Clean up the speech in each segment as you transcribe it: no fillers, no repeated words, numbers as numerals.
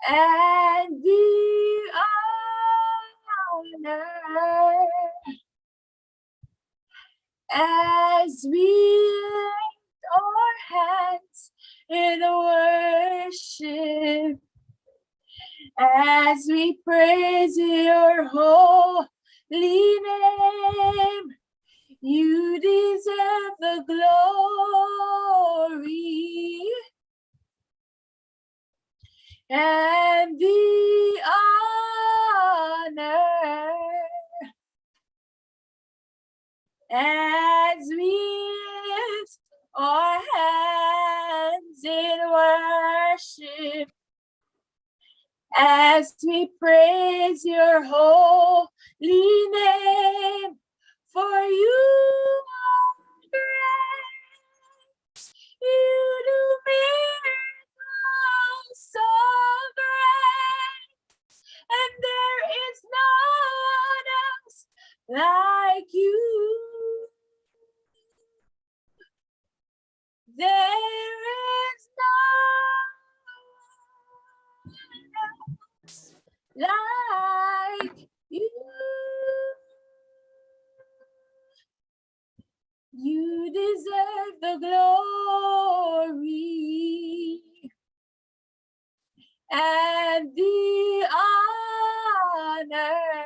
and the honor as we lift our hands in worship, as we praise your holy name. You deserve the glory and the honor as we lift our hands in worship, as we praise your holy name. For you are great, you do miracles so great, and there is no one else like you. There is no one else like you. You deserve the glory and the honor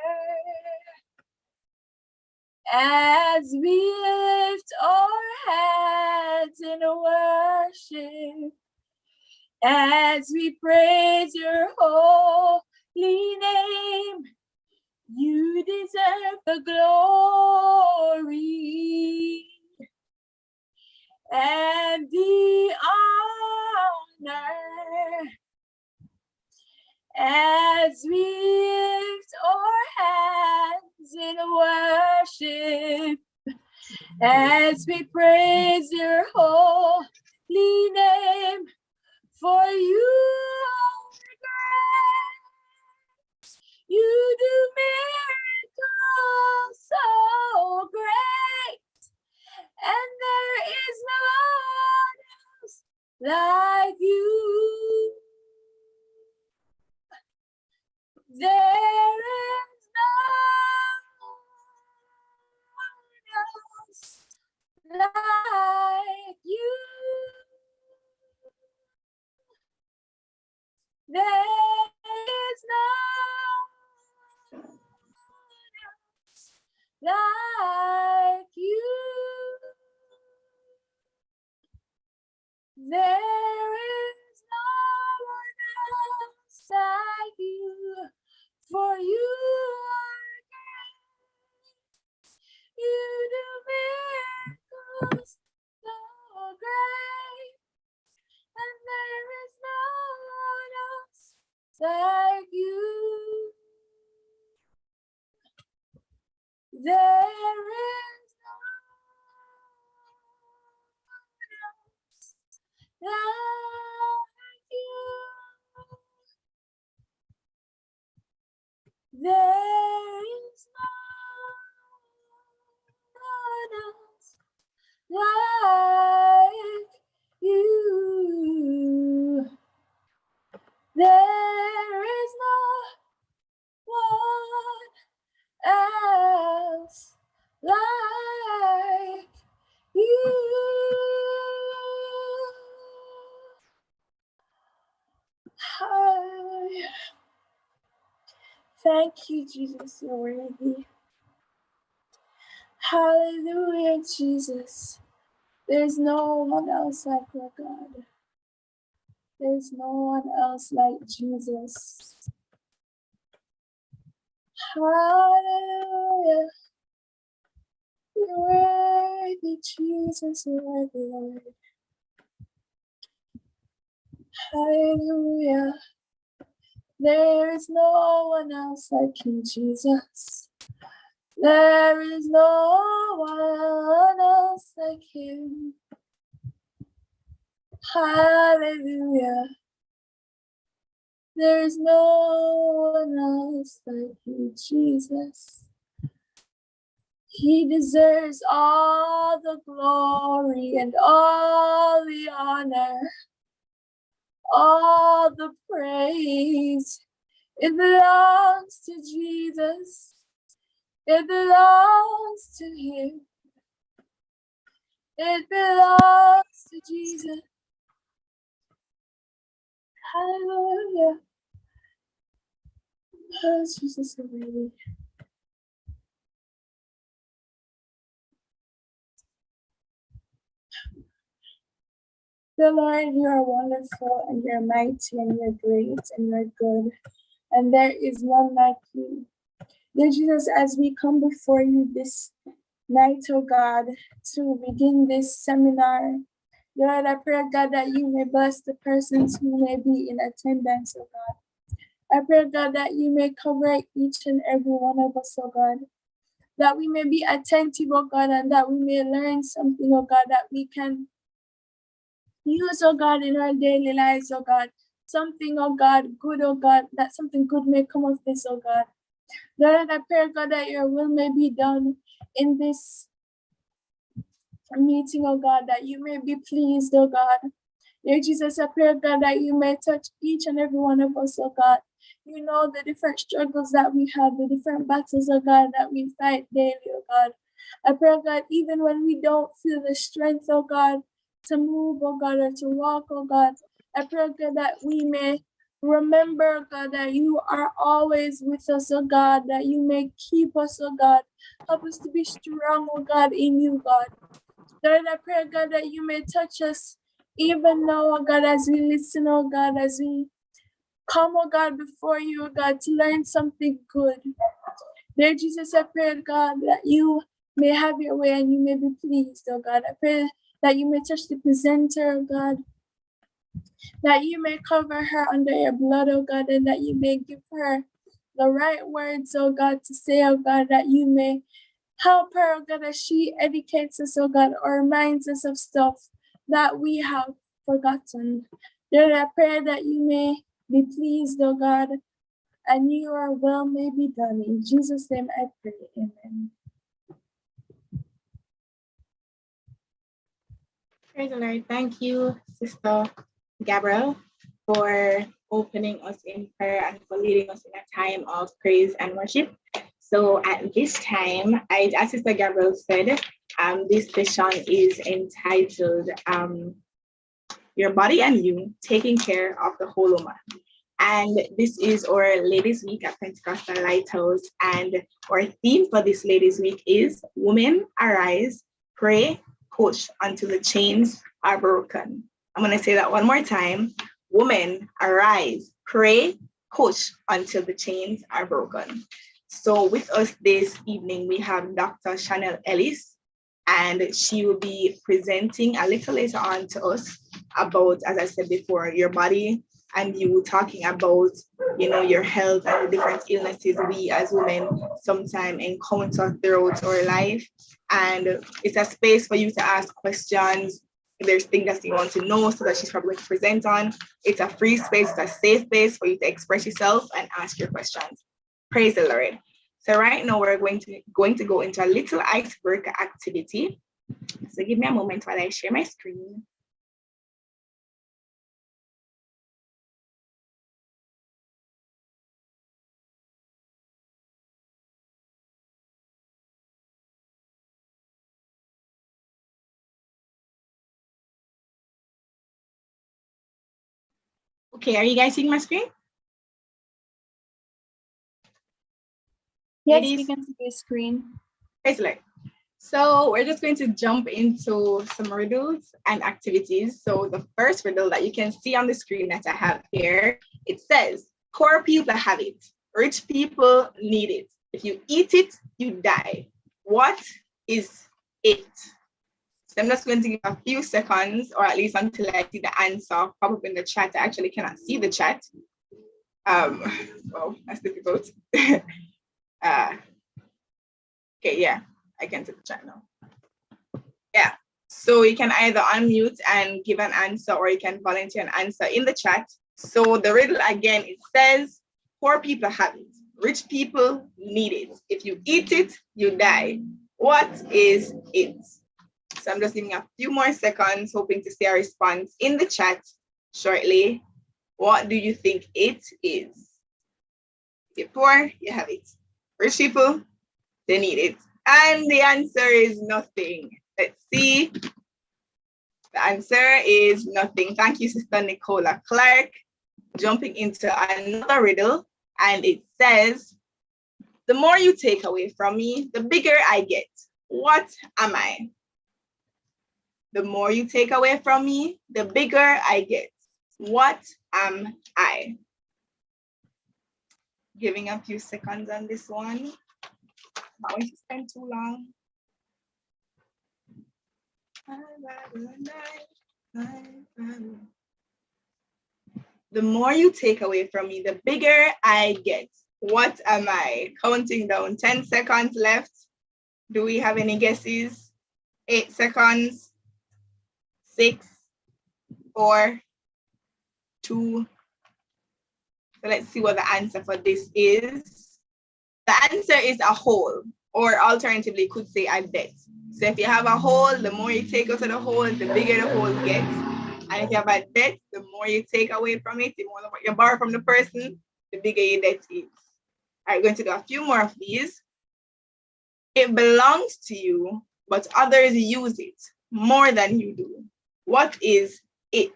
as we lift our hands in worship, as we praise your holy name. You deserve the glory and the honor as we lift our hands in worship, as we praise your holy name. For you are great, you do miracles so great, and there is no one else like you. There is no one else like you. There is no one else like you. There is no one else like you, for you are great. You do miracles so great, and there is no one else like you. There is no one else like you. There is no one else like you. There is no one else like you. Hallelujah. Thank you, Jesus, you're worthy. Hallelujah, Jesus. There's no one else like our God. There's no one else like Jesus. Hallelujah. You're worthy, Jesus, you're worthy, Lord. Hallelujah. There is no one else like you, Jesus. There is no one else like you. Hallelujah. There is no one else like you, Jesus. He deserves all the glory and all the honor, all all the praise. It belongs to Jesus. It belongs to him. It belongs to Jesus. Hallelujah. Oh, Jesus, hallelujah. The Lord, you are wonderful and you're mighty and you're great and you're good. And there is none like you. Dear Jesus, as we come before you this night, oh God, to begin this seminar, Lord, I pray, God, that you may bless the persons who may be in attendance, oh God. I pray, God, that you may cover each and every one of us, oh God. That we may be attentive, oh God, and that we may learn something, oh God, that we can use, oh God, in our daily lives, oh God. Something, oh God, good, oh God, that something good may come of this, oh God. Lord, I pray, God, that your will may be done in this meeting, oh God, that you may be pleased, oh God. Dear Jesus, I pray, God, that you may touch each and every one of us, oh God. You know the different struggles that we have, the different battles, oh God, that we fight daily, oh God. I pray, God, even when we don't feel the strength, oh God, to move, oh God, or to walk, oh God, I pray, God, that we may remember, God, that you are always with us, oh God, that you may keep us, oh God. Help us to be strong, oh God, in you, God. Lord, I pray, God, that you may touch us even now, oh God, as we listen, oh God, as we come, oh God, before you, oh God, to learn something good. Dear Jesus, I pray, God, that you may have your way and you may be pleased, oh God. I pray that you may touch the presenter, oh God, that you may cover her under your blood, oh God, and that you may give her the right words, oh God, to say, oh God, that you may help her, oh God, as she educates us, oh God, or reminds us of stuff that we have forgotten. Lord, I pray that you may be pleased, oh God, and your will may be done. In Jesus' name I pray, amen. Praise the Lord. Thank you, Sister Gabrielle, for opening us in prayer and for leading us in a time of praise and worship. So at this time, as Sister Gabrielle said, this session is entitled Your Body and You, Taking Care of the Whole Woman. And this is our Ladies Week at Pentecostal Lighthouse. And our theme for this Ladies Week is Women Arise, Pray, Push until the chains are broken. I'm going to say that one more time. Women arise, pray, push until the chains are broken. So with us this evening, we have Dr. Chanel Ellis, and she will be presenting a little later on to us about, as I said before, your body, and you talking about, your health and the different illnesses we as women sometimes encounter throughout our life. And it's a space for you to ask questions. If there's things that you want to know, so that she's probably going to present on. It's a free space, it's a safe space for you to express yourself and ask your questions. Praise the Lord. So right now we're going to go into a little icebreaker activity. So give me a moment while I share my screen. Okay, are you guys seeing my screen? Yes, we can see your screen. Praise the Lord. So we're just going to jump into some riddles and activities. So the first riddle that you can see on the screen that I have here, it says, poor people have it, rich people need it. If you eat it, you die. What is it? So I'm just going to give a few seconds, or at least until I see the answer pop up in the chat. I actually cannot see the chat. Well, that's difficult. Okay, yeah, I can see the chat now. Yeah, so you can either unmute and give an answer, or you can volunteer an answer in the chat. So the riddle again, it says, poor people have it, rich people need it. If you eat it, you die. What is it? So I'm just giving a few more seconds, hoping to see a response in the chat shortly. What do you think it is? If you're poor, you have it. Rich people, they need it. And the answer is nothing. Let's see. The answer is nothing. Thank you, Sister Nicola Clark. Jumping into another riddle, and it says, the more you take away from me, the bigger I get. What am I? The more you take away from me, the bigger I get. What am I? Giving a few seconds on this one. Not going to spend too long. The more you take away from me, the bigger I get. What am I? Counting down, 10 seconds left. Do we have any guesses? 8 seconds, 6, 4, 2. So let's see what the answer for this is. The answer is a hole, or alternatively could say a debt. So if you have a hole, the more you take out of the hole, the bigger the hole gets. And if you have a debt, the more you take away from it, the more you borrow from the person, the bigger your debt is. I'm going to do a few more of these. It belongs to you, but others use it more than you do. What is it?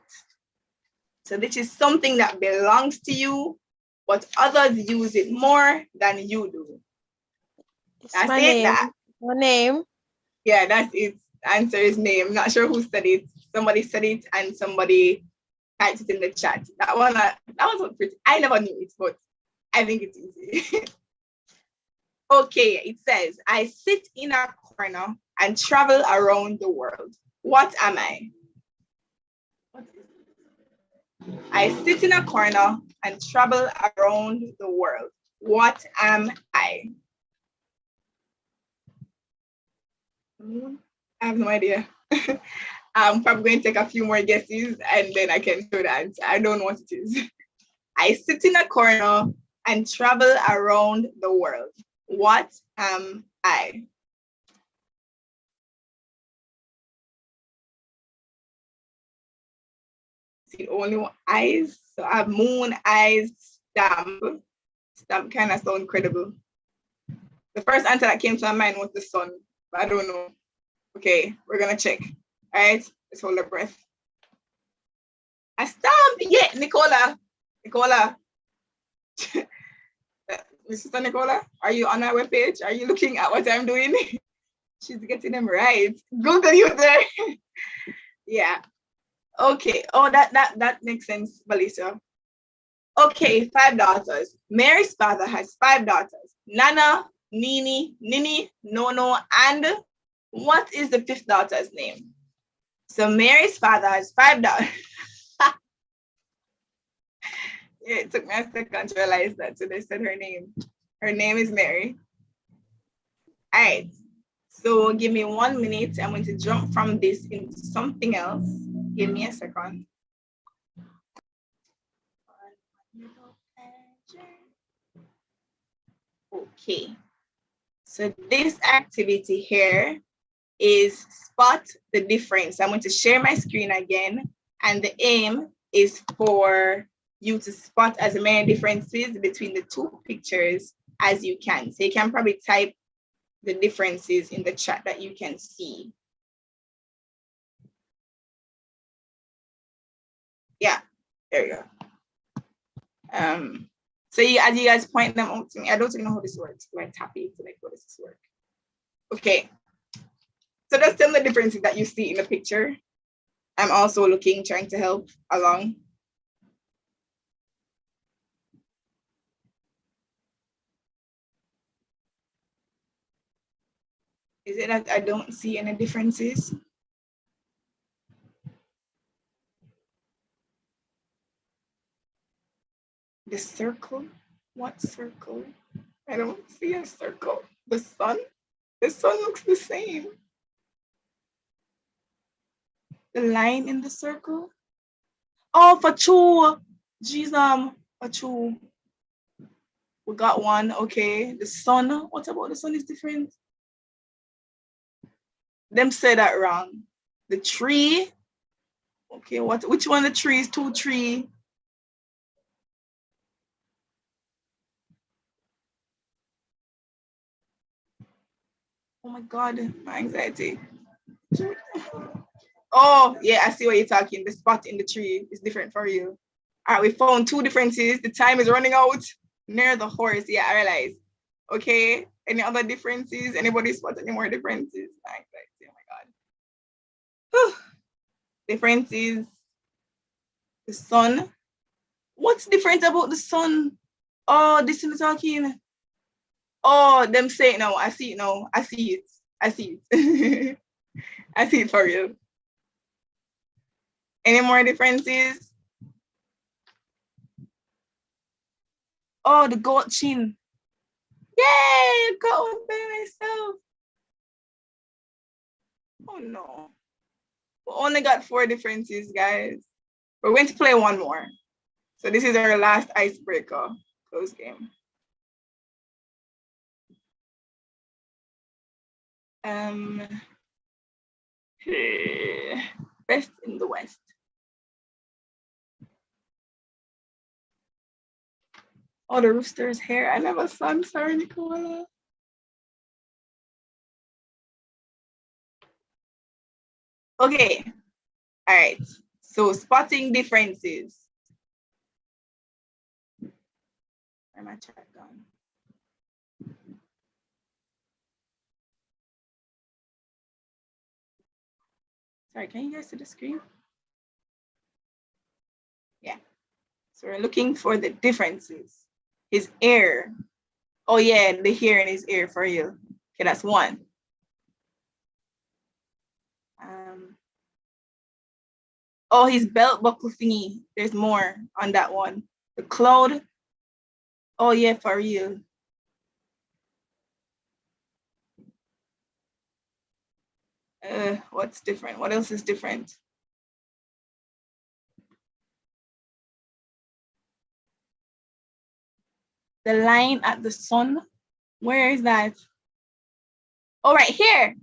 So this is something that belongs to you, but others use it more than you do. That's my it. name. That. My name. Yeah, that's it. Answer is name. Not sure who said it. Somebody said it and somebody typed it in the chat. That was pretty. I never knew it, but I think it's easy. Okay, it says, I sit in a corner and travel around the world. What am I? I sit in a corner and travel around the world. What am I? I have no idea. I'm probably going to take a few more guesses and then I can show the answer. I don't know what it is. I sit in a corner and travel around the world. What am I? See, only eyes. So I have moon, eyes, stamp. Stamp kind of sound credible. The first answer that came to my mind was the sun, but I don't know. Okay, we're gonna check. All right, let's hold our breath. A stamp, yeah, Nicola. Sister Nicola, are you on our webpage? Are you looking at what I'm doing? She's getting them right. Google you there. Yeah. Okay. Oh, that makes sense, Balisa. Okay, 5 daughters. Mary's father has 5 daughters. Nana, Nini, Nono, and what is the 5th daughter's name? So Mary's father has 5 daughters. Yeah, it took me a second to realize that. So they said her name. Her name is Mary. All right. So give me 1 minute. I'm going to jump from this into something else. Give me a second. Okay. So this activity here is spot the difference. I'm going to share my screen again, and the aim is for you to spot as many differences between the 2 pictures as you can. So you can probably type the differences in the chat that you can see. Yeah, there you go. So as you guys point them out to me, I don't even know how this works. Do I tap it to like, how does this work? Okay. So that's them the differences that you see in the picture. I'm also looking, trying to help along. Is it that I don't see any differences? The circle? What circle? I don't see a circle. The sun? The sun looks the same. The line in the circle? Oh, for two. Jeez, for two. We got one, okay. The sun, what about the sun is different? Them said that wrong. The tree, okay, which one the tree is 2 3? Oh my God, my anxiety. Oh, yeah, I see what you're talking. The spot in the tree is different for you. All right, we found 2 differences. The time is running out. Near the horse. Yeah, I realize. Okay. Any other differences? Anybody spot any more differences? My anxiety. Oh my God. Whew. Differences. The sun. What's different about the sun? Oh, this is talking. Oh, them say it now. I see it now. I see it. I see it. I see it for you. Any more differences? Oh, the goat chin. Yay, got one by myself. Oh no. We only got 4 differences, guys. We're going to play one more. So this is our last icebreaker close game. Best in the West. Oh, the rooster's hair. I never saw. I'm sorry, Nicola. Okay. All right. So spotting differences. Where my chat gone? Sorry, can you guys see the screen? Yeah. So we're looking for the differences. His ear. Oh yeah, the hair in his ear for you. Okay, that's 1. Oh, his belt buckle thingy. There's more on that one. The cloud. Oh yeah, for real. What's different? What else is different? The line at the sun. Where is that? Oh, right here.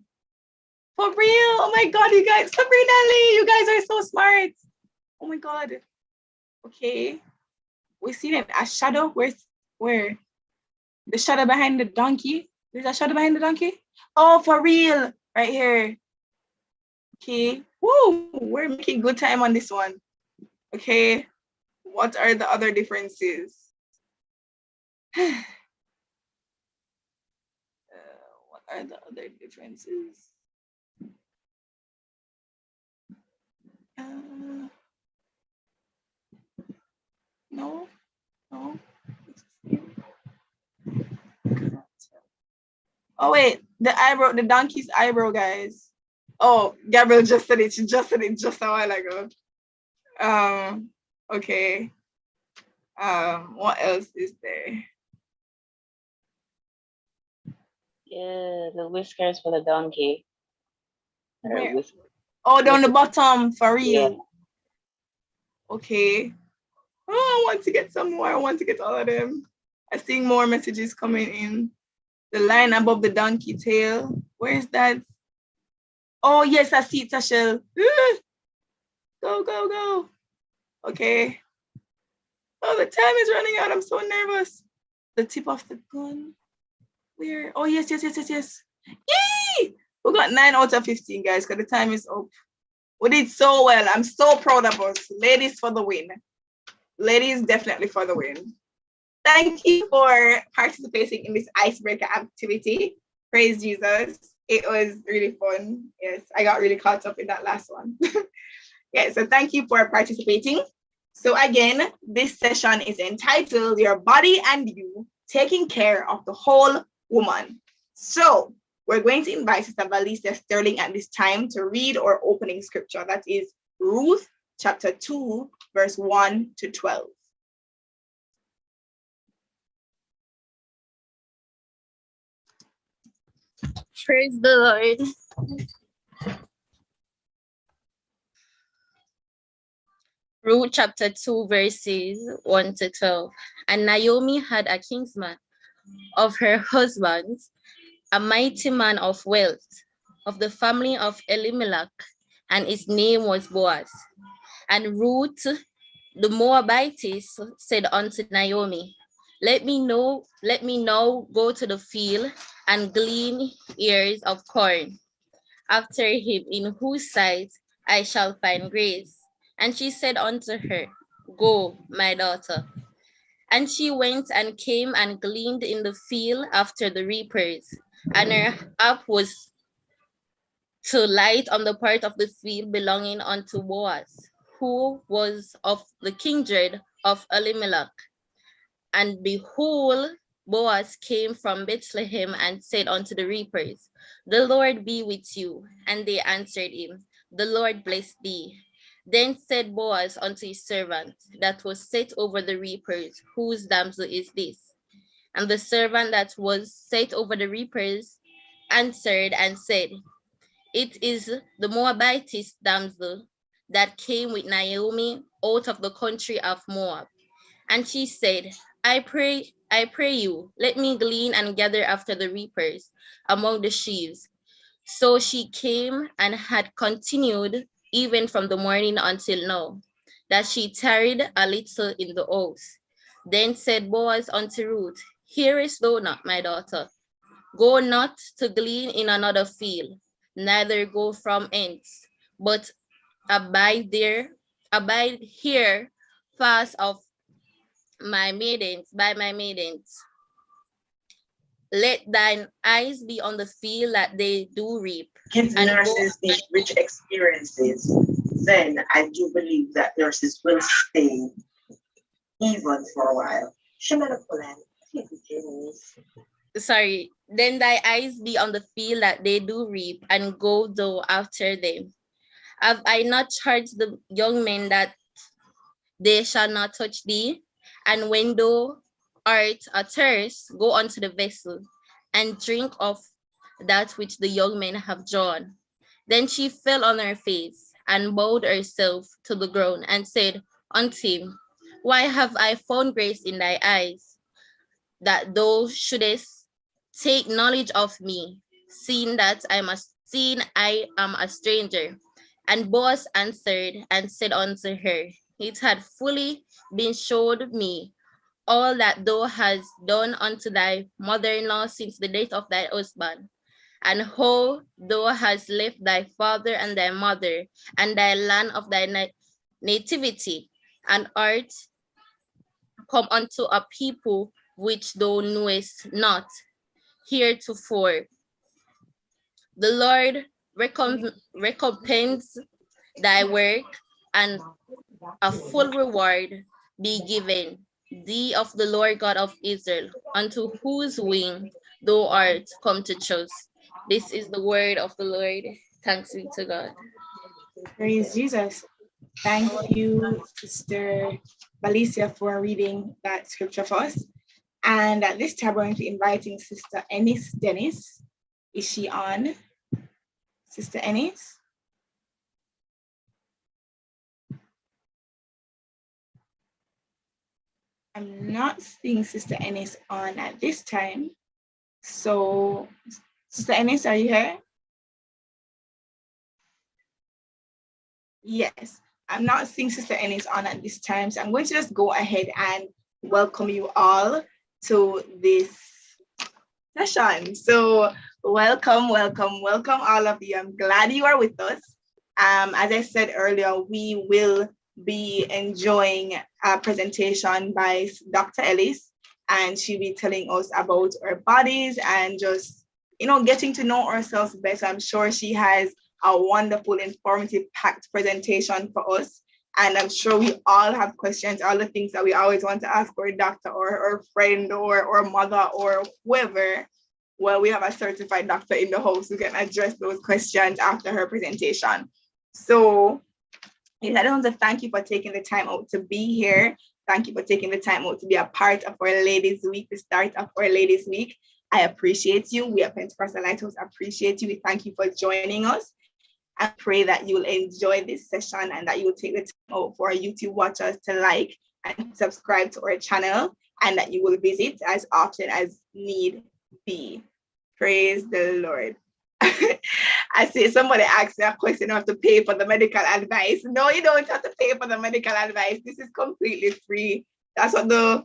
For real. Oh my God, you guys. Sabrina Lee, you guys are so smart. Oh my God. Okay. We see a shadow. Where? The shadow behind the donkey. There's a shadow behind the donkey. Oh, for real. Right here. Okay. Woo. We're making good time on this one. Okay. What are the other differences? What are the other differences? No. Oh wait, the eyebrow, the donkey's eyebrow, guys. Oh, Gabrielle just said it. She just said it just a while ago. Okay. What else is there? Yeah, the whiskers for the donkey. Where? Oh, down the bottom, for real. Yeah. Okay. Oh, I want to get some more. I want to get all of them. I see more messages coming in. The line above the donkey tail. Where is that? Oh, yes, I see it, Tashel. Go, go, go. Okay. Oh, the time is running out. I'm so nervous. The tip of the gun. Where? Oh, yes. Yay! We got 9 out of 15, guys, because the time is up. We did so well. I'm so proud of us. Ladies for the win. Ladies definitely for the win. Thank you for participating in this icebreaker activity. Praise Jesus. It was really fun. Yes, I got really caught up in that last one. Yeah, so thank you for participating. So again, this session is entitled Your Body and You, Taking Care of the Whole Woman. So we're going to invite Sister Valicia Sterling at this time to read our opening scripture. That is Ruth chapter 2, verse 1 to 12. Praise the Lord. Ruth chapter 2, verses 1 to 12. And Naomi had a kinsman of her husband, a mighty man of wealth, of the family of Elimelech, and his name was Boaz. And Ruth the Moabitess said unto Naomi, Let me now go to the field and glean ears of corn after him in whose sight I shall find grace. And she said unto her, Go, my daughter. And she went and came and gleaned in the field after the reapers. And her up was to light on the part of the field belonging unto Boaz, who was of the kindred of Elimelech. And behold, Boaz came from Bethlehem and said unto the reapers, The Lord be with you. And they answered him, The Lord bless thee. Then said Boaz unto his servant that was set over the reapers, Whose damsel is this? And the servant that was set over the reapers answered and said, It is the Moabitess damsel that came with Naomi out of the country of Moab. And she said, I pray you, let me glean and gather after the reapers among the sheaves. So she came and had continued even from the morning until now, that she tarried a little in the house. Then said Boaz unto Ruth, Hearest thou not, my daughter? Go not to glean in another field, neither go from hence, but abide here fast of my maidens, by my maidens. Let thine eyes be on the field that they do reap. Give nurses these rich experiences, then I do believe that nurses will stay even for a while. Sorry. Then thy eyes be on the field that they do reap, and go thou after them. Have I not charged the young men that they shall not touch thee? And when thou art athirst, go unto the vessel, and drink of that which the young men have drawn. Then she fell on her face, and bowed herself to the ground, and said unto him, Why have I found grace in thy eyes, that thou shouldest take knowledge of me, seeing I am a stranger? And Boaz answered and said unto her, It had fully been showed me all that thou hast done unto thy mother-in-law since the death of thy husband, and how thou hast left thy father and thy mother and thy land of thy nativity, and art come unto a people which thou knewest not heretofore. The Lord recompense thy work, and a full reward be given thee of the Lord God of Israel, unto whose wing thou art come to trust. This is the word of the Lord. Thanks be to God. Praise Jesus. Thank you, Sister Valicia, for reading that scripture for us. And at this time, we're going to be inviting Sister Ennis Dennis. Is she on? Sister Ennis? I'm not seeing Sister Ennis on at this time. So, Sister Ennis, are you here? Yes, I'm not seeing Sister Ennis on at this time. So I'm going to just go ahead and welcome you all to this session. So welcome all of you. I'm glad you are with us. As I said earlier, we will be enjoying a presentation by Dr. Ellis, and she'll be telling us about our bodies and just, getting to know ourselves better. I'm sure she has a wonderful, informative, packed presentation for us. And I'm sure we all have questions, all the things that we always want to ask our doctor or friend or mother or whoever. Well, we have a certified doctor in the house who can address those questions after her presentation. So I want to thank you for taking the time out to be here. Thank you for taking the time out to be a part of our Ladies Week, the start of our Ladies Week. I appreciate you. We at Pentecostal Lighthouse appreciate you. We thank you for joining us. I pray that you will enjoy this session and that you will take the time out for our YouTube watchers to like and subscribe to our channel, and that you will visit as often as need be. Praise the Lord. I see somebody asked me a question, I have to pay for the medical advice. No, you don't have to pay for the medical advice. This is completely free. That's what the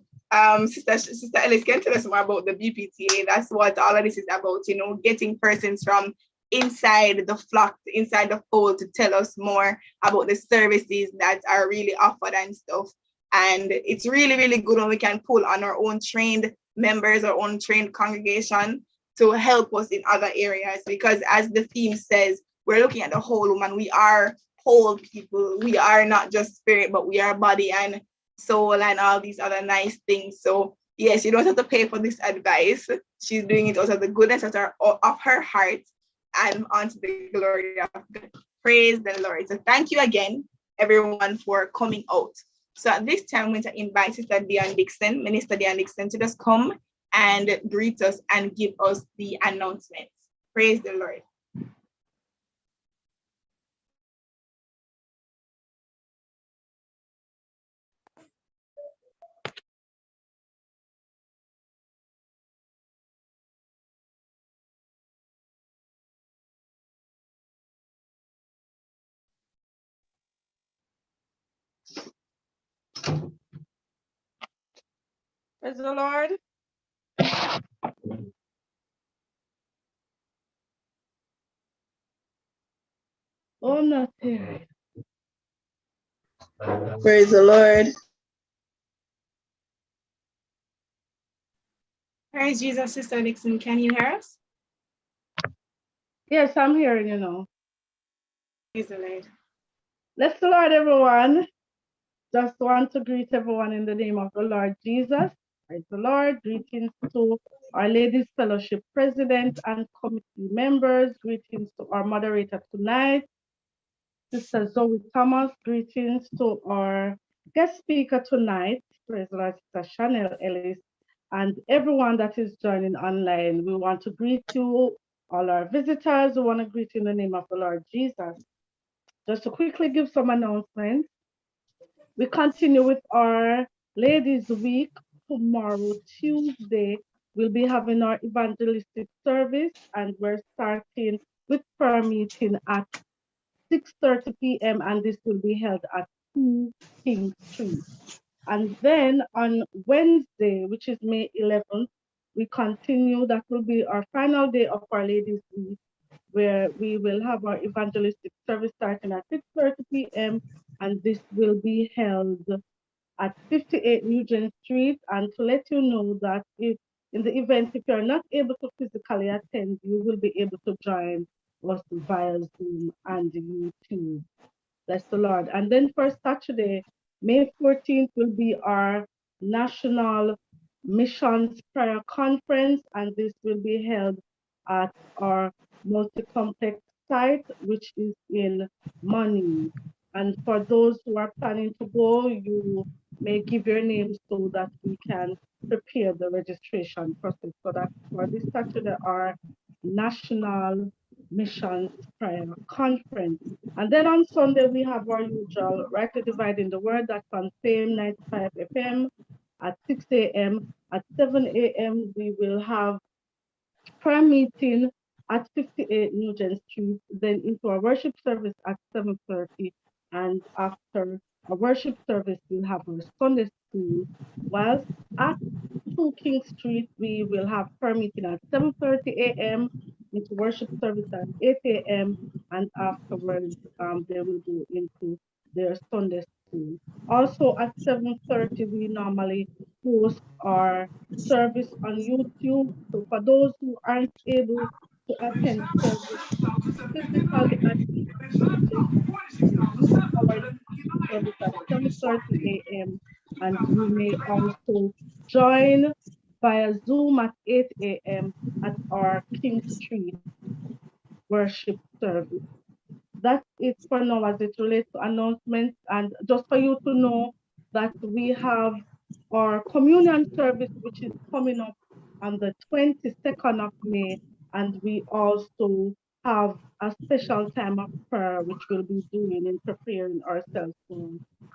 Sister Ellis can tell us more about the BPTA. That's what all of this is about, you know, getting persons from inside the flock, inside the fold, to tell us more about the services that are really offered and stuff. And it's really, really good when we can pull on our own trained members, our own trained congregation to help us in other areas. Because as the theme says, we're looking at the whole woman. We are whole people. We are not just spirit, but we are body and soul and all these other nice things. So yes, you don't have to pay for this advice. She's doing it out of the goodness of her heart and unto the glory of God. Praise the Lord. So thank you again, everyone, for coming out. So at this time, I'm going to invite Sister Benediction, Minister Benediction, to just come and greet us and give us the announcements. Praise the Lord. Praise the Lord. Oh, not there. Praise the Lord. Praise Jesus, Sister Dixon. Can you hear us? Yes, I'm hearing you now. Praise the Lord. Bless the Lord, everyone. Just want to greet everyone in the name of the Lord Jesus. Praise the Lord. Greetings to our Ladies Fellowship President and committee members. Greetings to our moderator tonight, Sister Zoe Thomas. Greetings to our guest speaker tonight, praise the Lord, Sister Chanel Ellis, and everyone that is joining online. We want to greet you, all our visitors. We want to greet you in the name of the Lord Jesus. Just to quickly give some announcements. We continue with our Ladies Week. Tomorrow, Tuesday, we'll be having our evangelistic service, and we're starting with prayer meeting at 6:30 p.m. and this will be held at 2 King Street. And then on Wednesday, which is May 11th, we continue. That will be our final day of our Ladies Week, where we will have our evangelistic service starting at 6:30 p.m. and this will be held at 58 Nugent Street. And to let you know that if in the event, if you're not able to physically attend, you will be able to join us via Zoom and YouTube. Bless the Lord. And then for Saturday, May 14th will be our National Missions Prayer Conference, and this will be held at our multi-complex site, which is in Money. And for those who are planning to go, you may give your name so that we can prepare the registration process. So that for this Saturday, our National Missions Prayer Conference. And then on Sunday, we have our usual Rightly Dividing the Word that's on same 95 FM at 6 a.m. At 7 a.m., we will have prayer meeting at 58 Nugent Street, then into our worship service at 7:30. And after our worship service, we'll have our Sunday school. Whilst at 2 King Street, we will have prayer meeting at 7:30 a.m. into worship service at 8 a.m. and afterwards they will go into their Sunday school. Also at 7:30, we normally post our service on YouTube. So for those who aren't able to attend service physically at UPCJ, we do have our YouTube service at 7:30 a.m. and you may also join via Zoom at 8 a.m. at our King Street worship service. That's it for now as it relates to announcements. And just for you to know that we have our communion service, which is coming up on the 22nd of May. And we also have a special time of prayer, which we'll be doing in preparing ourselves for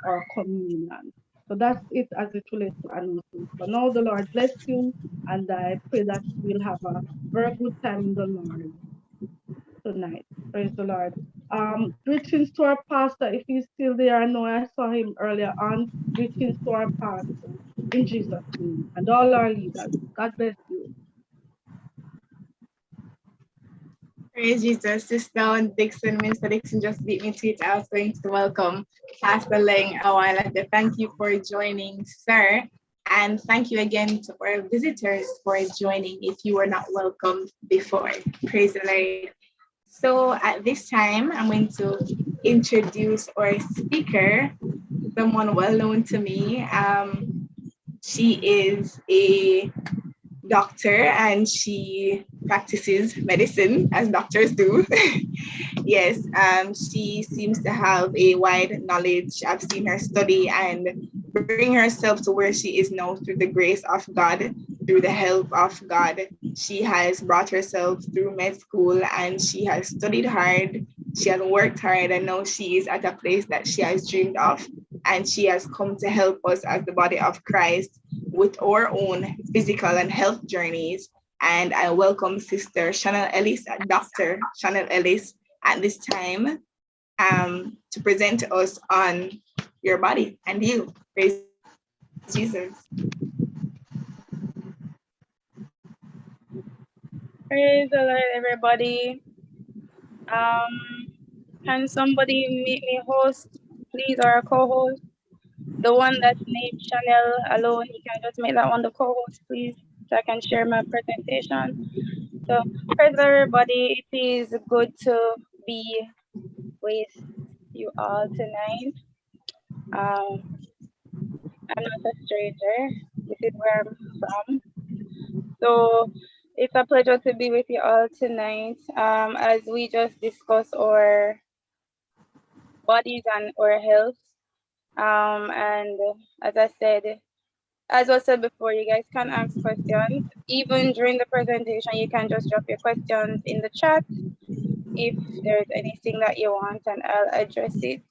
our communion. So that's it as it relates to announcements. For now, the Lord bless you, and I pray that we'll have a very good time in the Lord tonight. Praise the Lord. Greetings to our pastor, if he's still there. I know I saw him earlier on. Greetings to our pastor. In Jesus' name. And all our leaders. God bless you. Praise Jesus. Sister Dixon, Minister Dixon just beat me to it. I was going to welcome Pastor Lang a while ago. Thank you for joining, sir. And thank you again to our visitors for joining if you were not welcome before. Praise the Lord. So at this time, I'm going to introduce our speaker, someone well known to me. She is a doctor and she practices medicine as doctors do. Yes, she seems to have a wide knowledge. I've seen her study and bring herself to where she is now through the grace of God, through the help of God. She has brought herself through med school and she has studied hard. She has worked hard and now she is at a place that she has dreamed of. And she has come to help us as the body of Christ with our own physical and health journeys. And I welcome Sister Chanel Ellis, Dr. Chanel Ellis, at this time to present to us on your body and you. Praise Jesus. Praise the Lord, everybody. Can somebody make me host, please, or a co-host? The one that's named Chanel alone, you can just make that one the co-host, please, so I can share my presentation. So, praise everybody. It is good to be with you all tonight. I'm not a stranger. This is where I'm from. So it's a pleasure to be with you all tonight as we just discuss our bodies and our health. And as I said, as I said before, you guys can ask questions. Even during the presentation, you can just drop your questions in the chat if there's anything that you want, and I'll address it.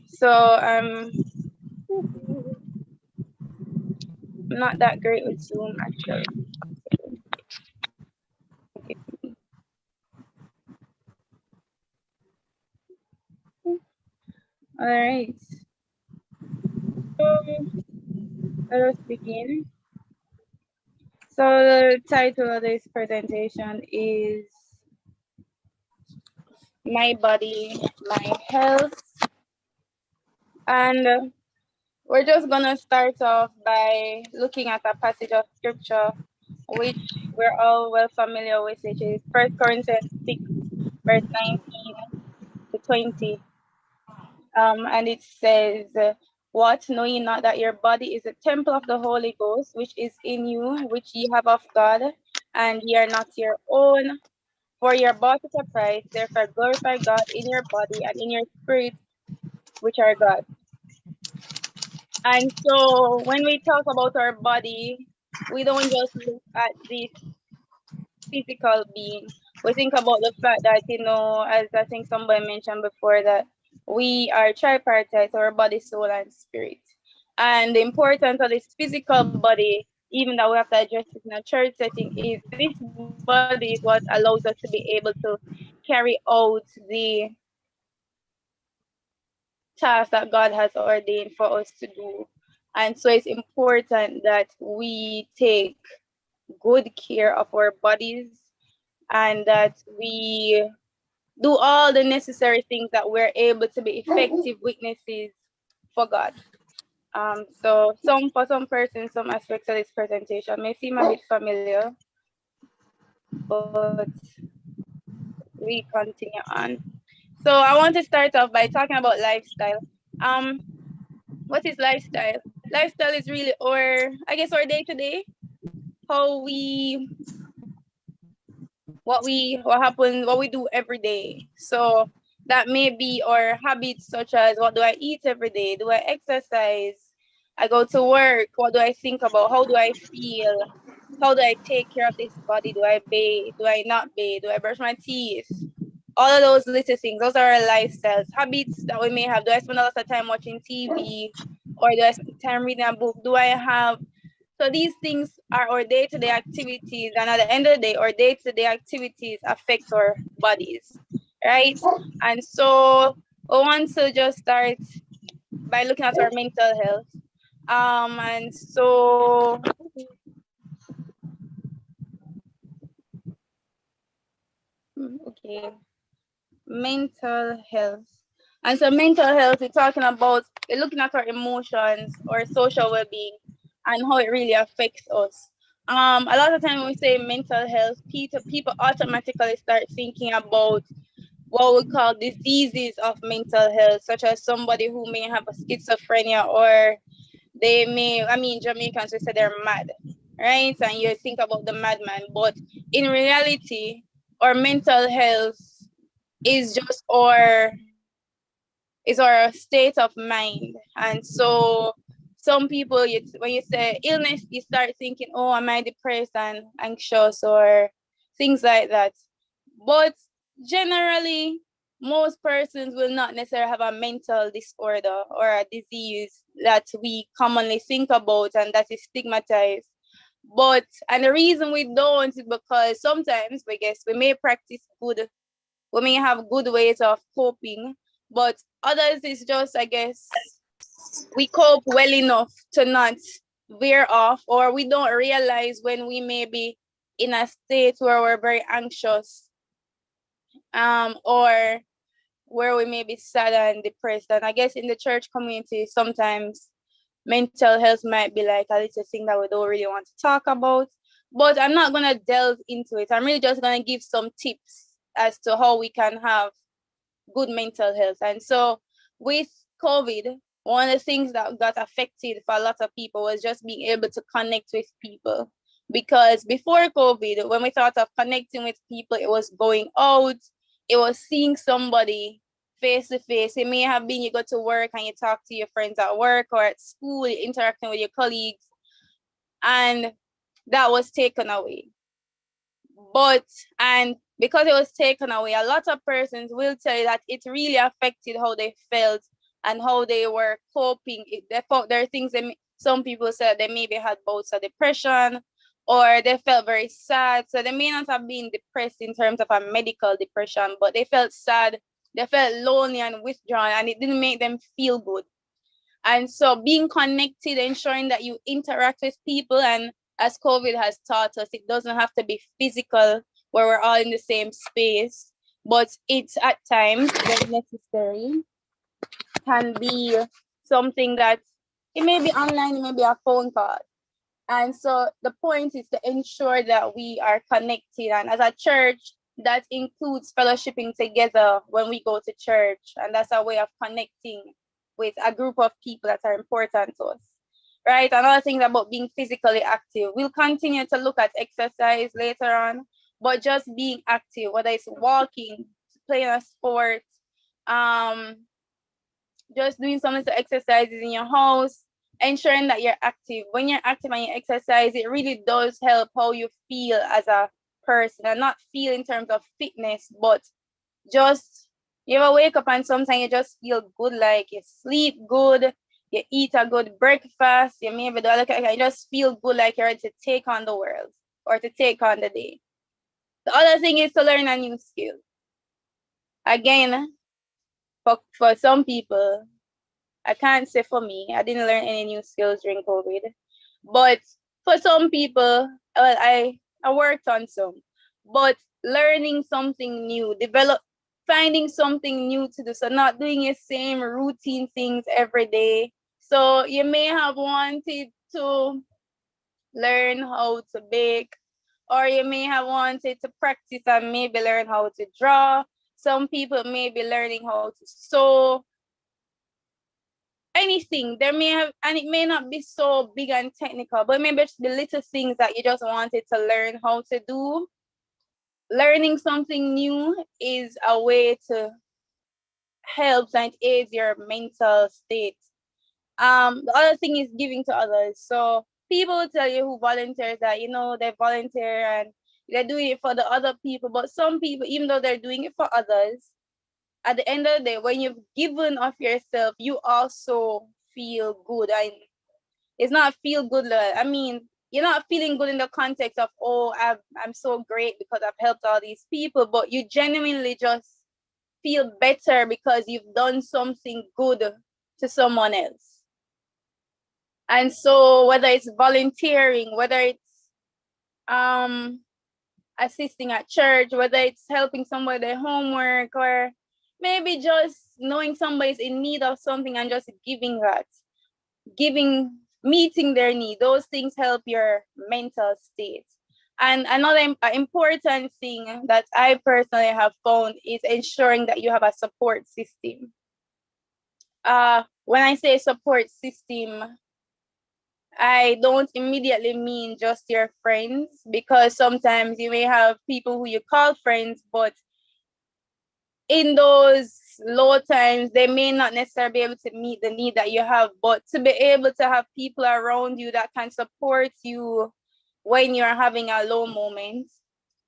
So I'm not that great with Zoom, actually. All right. So let us begin. So the title of this presentation is My Body, My Health. And we're just gonna start off by looking at a passage of scripture which we're all well familiar with, which is 1 Corinthians 6, verse 19 to 20. And it says, what, know ye not that your body is a temple of the Holy Ghost, which is in you, which ye have of God, and ye are not your own, for ye are bought at a price, therefore glorify God in your body and in your spirit, which are God. And so when we talk about our body, we don't just look at this physical being. We think about the fact that, you know, as I think somebody mentioned before, that we are tripartite, our body, soul, and spirit. And the importance of this physical body, even that we have to address it in a church setting, is this body is what allows us to be able to carry out the task that God has ordained for us to do. And so it's important that we take good care of our bodies and that we do all the necessary things that we're able to be effective witnesses for God. So for some persons, some aspects of this presentation may seem a bit familiar, but we continue on. So I want to start off by talking about lifestyle. What is lifestyle? Lifestyle is really our day-to-day, how we what we do every day. So that may be our habits, such as what do I eat every day? Do I exercise? I go to work. What do I think about? How do I feel? How do I take care of this body? Do I bathe? Do I not bathe? Do I brush my teeth? All of those little things, those are our lifestyles, habits that we may have. Do I spend a lot of time watching TV, or do I spend time reading a book? So these things are our day-to-day activities, and at the end of the day, our day-to-day activities affect our bodies, right? And so we want to just start by looking at our mental health. And so okay, mental health. And so mental health, we're talking about, we're looking at our emotions or social well-being and how it really affects us. A lot of time when we say mental health, people automatically start thinking about what we call diseases of mental health, such as somebody who may have a schizophrenia, or they may, I mean, Jamaicans, we say they're mad, right? And you think about the madman, but in reality, our mental health is just our state of mind. And so some people, when you say illness, you start thinking, oh, am I depressed and anxious or things like that. But generally, most persons will not necessarily have a mental disorder or a disease that we commonly think about and that is stigmatized. But, and the reason we don't is because sometimes we may practice good, we may have good ways of coping, but others is just, I guess, we cope well enough to not veer off, or we don't realize when we may be in a state where we're very anxious, or where we may be sad and depressed. And I guess in the church community, sometimes mental health might be like a little thing that we don't really want to talk about. But I'm not going to delve into it. I'm really just going to give some tips as to how we can have good mental health. And so with COVID, one of the things that got affected for a lot of people was just being able to connect with people. Because before COVID, when we thought of connecting with people, it was going out, it was seeing somebody face to face. It may have been you go to work and you talk to your friends at work or at school, you're interacting with your colleagues, and that was taken away. And because it was taken away, a lot of persons will tell you that it really affected how they felt and how they were coping. There are things that some people said they maybe had bouts of depression, or they felt very sad. So they may not have been depressed in terms of a medical depression, but they felt sad, they felt lonely and withdrawn, and it didn't make them feel good. And so being connected, ensuring that you interact with people, and as COVID has taught us, it doesn't have to be physical where we're all in the same space, but it's at times when necessary can be something that it may be online, it may be a phone call. And so the point is to ensure that we are connected. And as a church, that includes fellowshipping together when we go to church. And that's a way of connecting with a group of people that are important to us. Right? Another thing about being physically active. We'll continue to look at exercise later on, but just being active, whether it's walking, playing a sport, just doing some little exercises in your house, ensuring that you're active. When you're active and you exercise, it really does help how you feel as a person, and not feel in terms of fitness, but just you ever wake up and sometimes you just feel good, like you sleep good, you eat a good breakfast, you maybe do you just feel good, like you're ready to take on the world or to take on the day. The other thing is to learn a new skill. Again, for some people, I can't say for me, I didn't learn any new skills during COVID, but for some people, well, I worked on some, but learning something new, finding something new to do. So not doing your same routine things every day. So you may have wanted to learn how to bake, or you may have wanted to practice and maybe learn how to draw. Some people may be learning how to sew. Anything there may have, and it may not be so big and technical, but maybe it's the little things that you just wanted to learn how to do. Learning something new is a way to help and aid your mental state. The other thing is giving to others. So people will tell you who volunteers that, they volunteer and they're doing it for the other people, but some people, even though they're doing it for others, at the end of the day, when you've given of yourself, you also feel good. And it's not feel good. I mean, you're not feeling good in the context of, oh, I'm so great because I've helped all these people, but you genuinely just feel better because you've done something good to someone else. And so whether it's volunteering, whether it's assisting at church, whether it's helping somebody their homework, or maybe just knowing somebody's in need of something and just giving that, meeting their need, those things help your mental state. And another important thing that I personally have found is ensuring that you have a support system. When I say support system, I don't immediately mean just your friends, because sometimes you may have people who you call friends, but in those low times, they may not necessarily be able to meet the need that you have. But to be able to have people around you that can support you when you're having a low moment,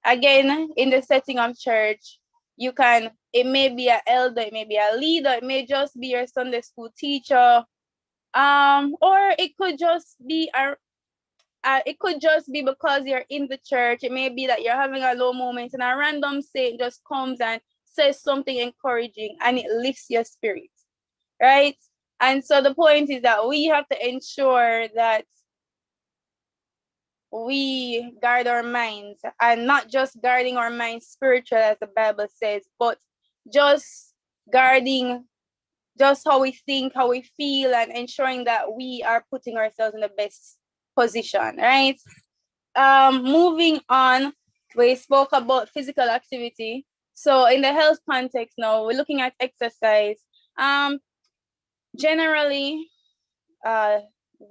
again, in the setting of church, it may be an elder, it may be a leader, it may just be your Sunday school teacher, or it could just be because you're in the church. It may be that you're having a low moment and a random saint just comes and says something encouraging and it lifts your spirit, right? And so the point is that we have to ensure that we guard our minds, and not just guarding our minds spiritual as the Bible says, but just guarding just how we think, how we feel, and ensuring that we are putting ourselves in the best position, right? Moving on, we spoke about physical activity. So in the health context now, we're looking at exercise. Generally,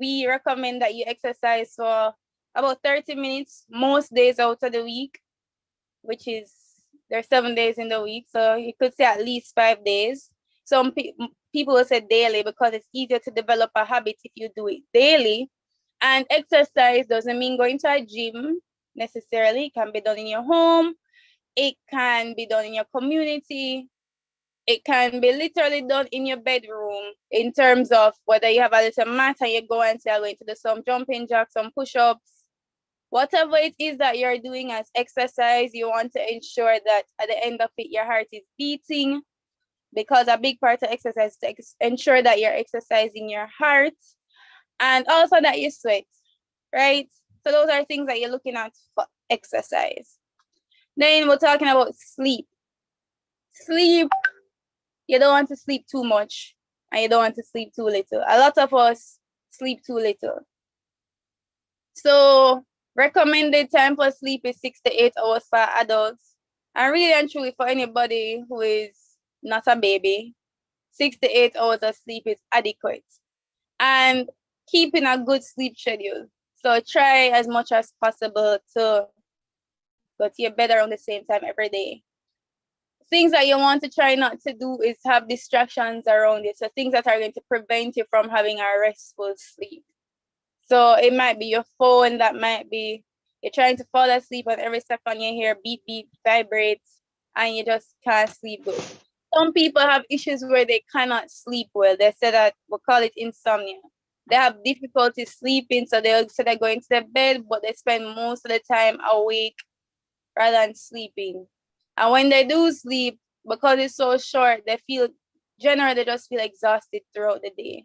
we recommend that you exercise for about 30 minutes most days out of the week, which is, there's 7 days in the week. So you could say at least 5 days. Some people will say daily because it's easier to develop a habit if you do it daily. And exercise doesn't mean going to a gym necessarily. It can be done in your home. It can be done in your community. It can be literally done in your bedroom, in terms of whether you have a little mat and you go and say, I'm going to do some jumping jacks, some push-ups. Whatever it is that you're doing as exercise, you want to ensure that at the end of it, your heart is beating, because a big part of exercise is to ensure that you're exercising your heart, and also that you sweat, right? So those are things that you're looking at for exercise. Then we're talking about sleep. Sleep, you don't want to sleep too much and you don't want to sleep too little. A lot of us sleep too little. So recommended time for sleep is 6 to 8 hours for adults. And really and truly for anybody who is not a baby, 6 to 8 hours of sleep is adequate. And keeping a good sleep schedule. So try as much as possible to go to your bed around the same time every day. Things that you want to try not to do is have distractions around it. So things that are going to prevent you from having a restful sleep. So it might be your phone, that might be you're trying to fall asleep and every second you hear beep, beep, vibrates, and you just can't sleep good. Some people have issues where they cannot sleep well. They say that we call it insomnia. They have difficulty sleeping, so they'll say they're going to their bed, but they spend most of the time awake rather than sleeping. And when they do sleep, because it's so short, they just feel exhausted throughout the day.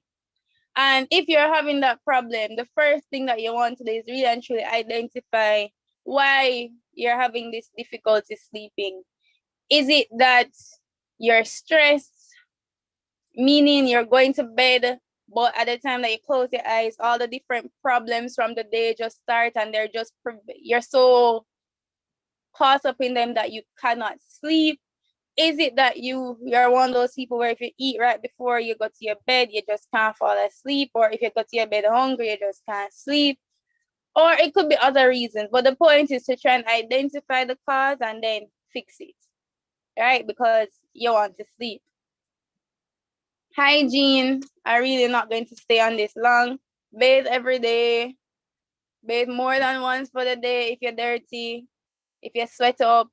And if you're having that problem, the first thing that you want to do is really and truly identify why you're having this difficulty sleeping. Is it that you're stressed, meaning you're going to bed, but at the time that you close your eyes, all the different problems from the day just start, and you're so caught up in them that you cannot sleep? Is it that you're one of those people where if you eat right before you go to your bed, you just can't fall asleep? Or if you go to your bed hungry, you just can't sleep? Or it could be other reasons. But the point is to try and identify the cause and then fix it, right? Because you want to sleep. Hygiene, I'm really not going to stay on this long. Bathe every day. Bathe more than once for the day if you're dirty, if you sweat up,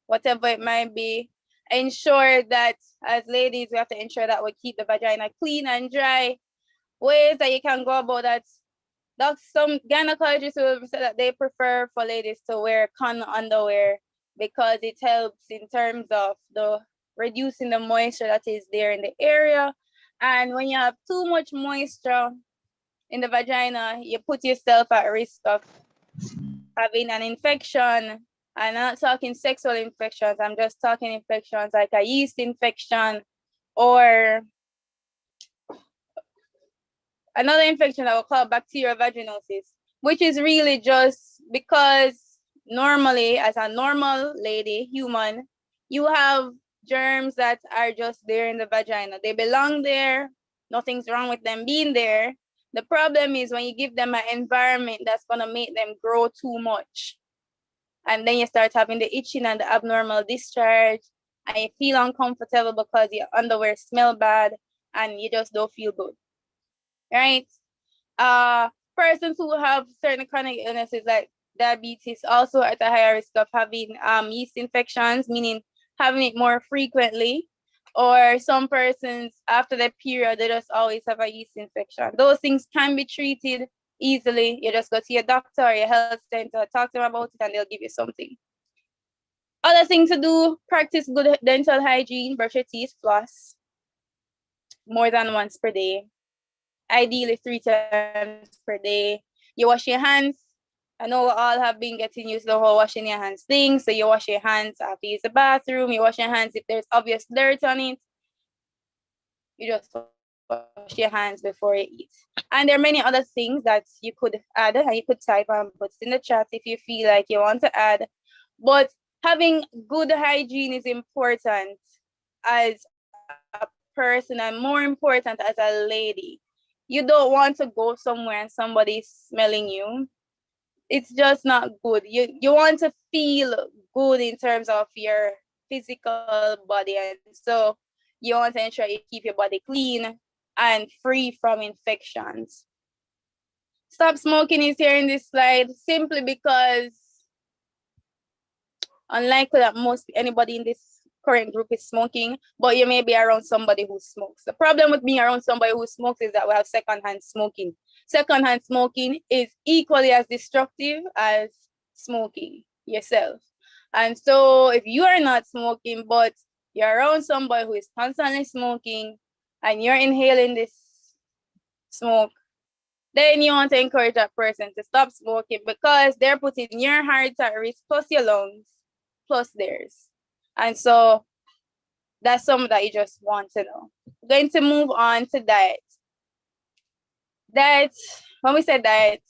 whatever it might be. Ensure that as ladies, we have to ensure that we keep the vagina clean and dry. Ways that you can go about that. Some gynecologists will say that they prefer for ladies to wear condom underwear because it helps in terms of the reducing the moisture that is there in the area. And when you have too much moisture in the vagina, you put yourself at risk of having an infection. I'm not talking sexual infections, I'm just talking infections like a yeast infection or another infection that we call bacterial vaginosis, which is really just because normally, as a normal lady, human, you have germs that are just there in the vagina. They belong there. Nothing's wrong with them being there. The problem is when you give them an environment that's going to make them grow too much. And then you start having the itching and the abnormal discharge, and you feel uncomfortable because your underwear smell bad and you just don't feel good, right? Persons who have certain chronic illnesses like diabetes also at a higher risk of having yeast infections, meaning having it more frequently. Or some persons after their period, they just always have a yeast infection. Those things can be treated easily. You just go to your doctor or your health center, talk to them about it, and they'll give you something. Other things to do: practice good dental hygiene, brush your teeth, floss more than once per day. Ideally 3 times per day. You wash your hands. I know we all have been getting used to the whole washing your hands thing. So you wash your hands after you use the bathroom. You wash your hands if there's obvious dirt on it. You just wash your hands before you eat. And there are many other things that you could add, and you could type and put in the chat if you feel like you want to add. But having good hygiene is important as a person, and more important as a lady. You don't want to go somewhere and somebody's smelling you. It's just not good. You want to feel good in terms of your physical body, and so you want to ensure you keep your body clean and free from infections. Stop smoking is here in this slide simply because unlikely that anybody in this current group is smoking, but you may be around somebody who smokes. The problem with being around somebody who smokes is that we have secondhand smoking. Secondhand smoking is equally as destructive as smoking yourself. And so if you are not smoking, but you're around somebody who is constantly smoking and you're inhaling this smoke, then you want to encourage that person to stop smoking, because they're putting your heart at risk, plus your lungs, plus theirs. And so that's something that you just want to know. We're going to move on to diet. Diet, when we said diet,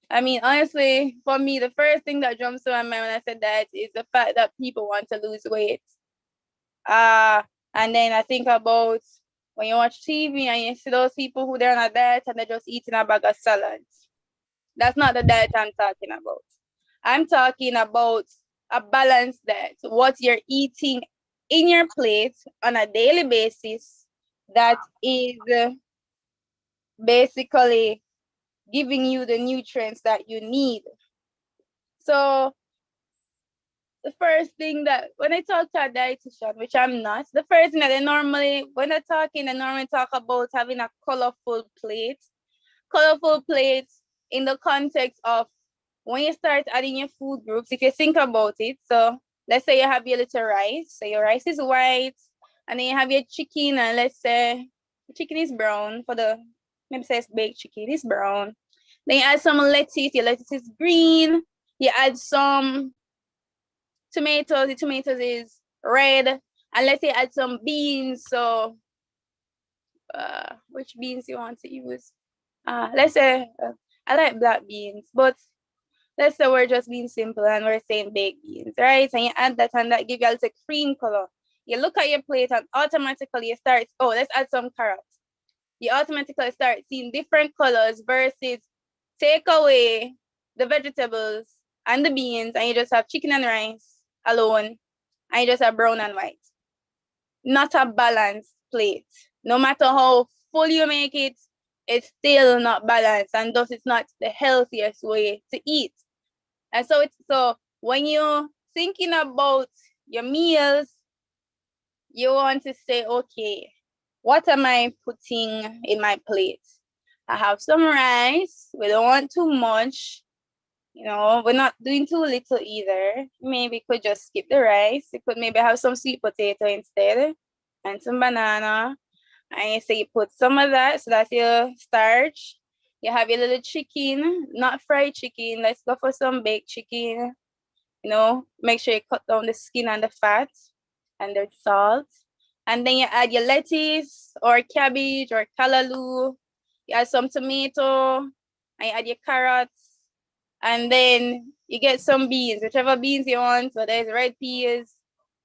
I mean, honestly, for me, the first thing that jumps to my mind when I said diet is the fact that people want to lose weight. And then I think about when you watch TV and you see those people who they're on a diet and they're just eating a bag of salads. That's not the diet I'm talking about. I'm talking about a balanced diet, what you're eating in your plate on a daily basis that is basically giving you the nutrients that you need. So the first thing that when I talk to a dietitian, which I'm not, the first thing that they normally talk about having a colorful plate in the context of when you start adding your food groups. If you think about it, so let's say you have your little rice, so your rice is white, and then you have your chicken, and let's say the chicken is brown maybe say it's baked chicken, it's brown. Then you add some lettuce, your lettuce is green, you add some tomatoes, the tomatoes is red, and let's say add some beans, so which beans you want to use? Let's say I like black beans, but let's say we're just being simple and we're saying baked beans, right? And you add that, and that gives you a little cream color. You look at your plate and automatically you start, let's add some carrots. You automatically start seeing different colors versus take away the vegetables and the beans and you just have chicken and rice alone and you just have brown and white. Not a balanced plate. No matter how full you make it, it's still not balanced, and thus it's not the healthiest way to eat. And so when you're thinking about your meals, you want to say, okay, what am I putting in my plate? I have some rice. We don't want too much. You know, we're not doing too little either. Maybe could just skip the rice. You could maybe have some sweet potato instead and some banana. And you say you put some of that, so that's your starch. You have your little chicken, not fried chicken. Let's go for some baked chicken. You know, make sure you cut down the skin and the fat and the salt. And then you add your lettuce or cabbage or callaloo. You add some tomato and you add your carrots. And then you get some beans, whichever beans you want. So there's red peas,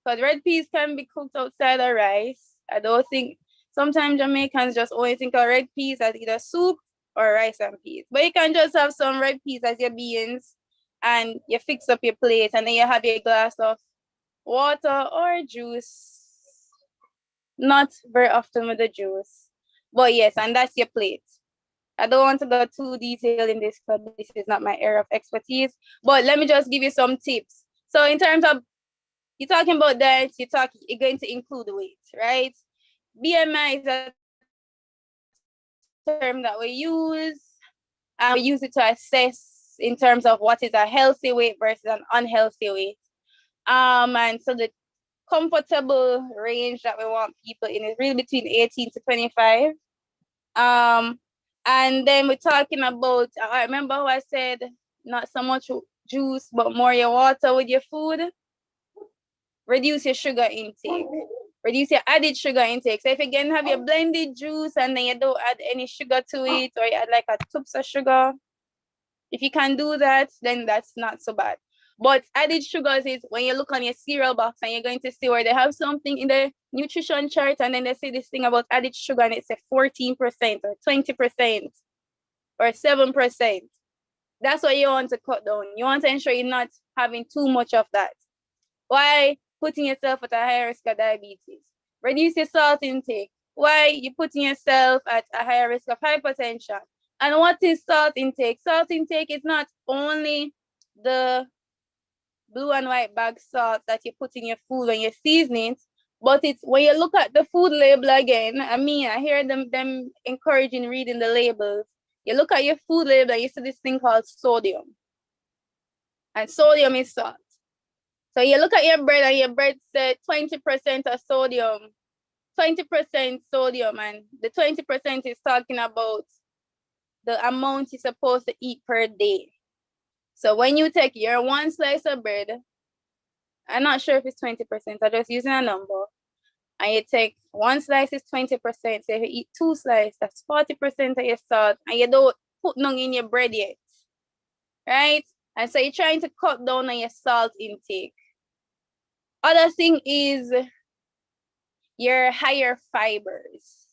because red peas can be cooked outside of rice. I don't think, sometimes Jamaicans just only think of red peas as either soup or rice and peas. But you can just have some red peas as your beans and you fix up your plate and then you have your glass of water or juice. Not very often with the juice. But yes, and that's your plate. I don't want to go too detailed in this because this is not my area of expertise, but let me just give you some tips. So in terms of, you're talking about diet, you're going to include weight, right? BMI is a term that we use, and we use it to assess in terms of what is a healthy weight versus an unhealthy weight. And so the comfortable range that we want people in is really between 18 to 25. And then we're talking about, I remember how I said, not so much juice, but more your water with your food. Reduce your sugar intake. Reduce your added sugar intake. So if you can have your blended juice and then you don't add any sugar to it, or you add like a tubs of sugar, if you can do that, then that's not so bad. But added sugars is when you look on your cereal box and you're going to see where they have something in the nutrition chart and then they say this thing about added sugar and it's a 14% or 20% or 7%. That's what you want to cut down. You want to ensure you're not having too much of that. Why putting yourself at a higher risk of diabetes? Reduce your salt intake. Why you putting yourself at a higher risk of hypertension? And what is salt intake? Salt intake is not only the blue and white bag salt that you put in your food when you're seasoning it, but it's when you look at the food label again. I hear them encouraging reading the labels. You look at your food label and you see this thing called sodium. And sodium is salt. So you look at your bread and your bread said 20% of sodium, 20% sodium, and the 20% is talking about the amount you're supposed to eat per day. So when you take your one slice of bread, I'm not sure if it's 20%, I'm just using a number, and you take one slice is 20%, so if you eat two slices, that's 40% of your salt, and you don't put none in your bread yet, right? And so you're trying to cut down on your salt intake. Other thing is your higher fibers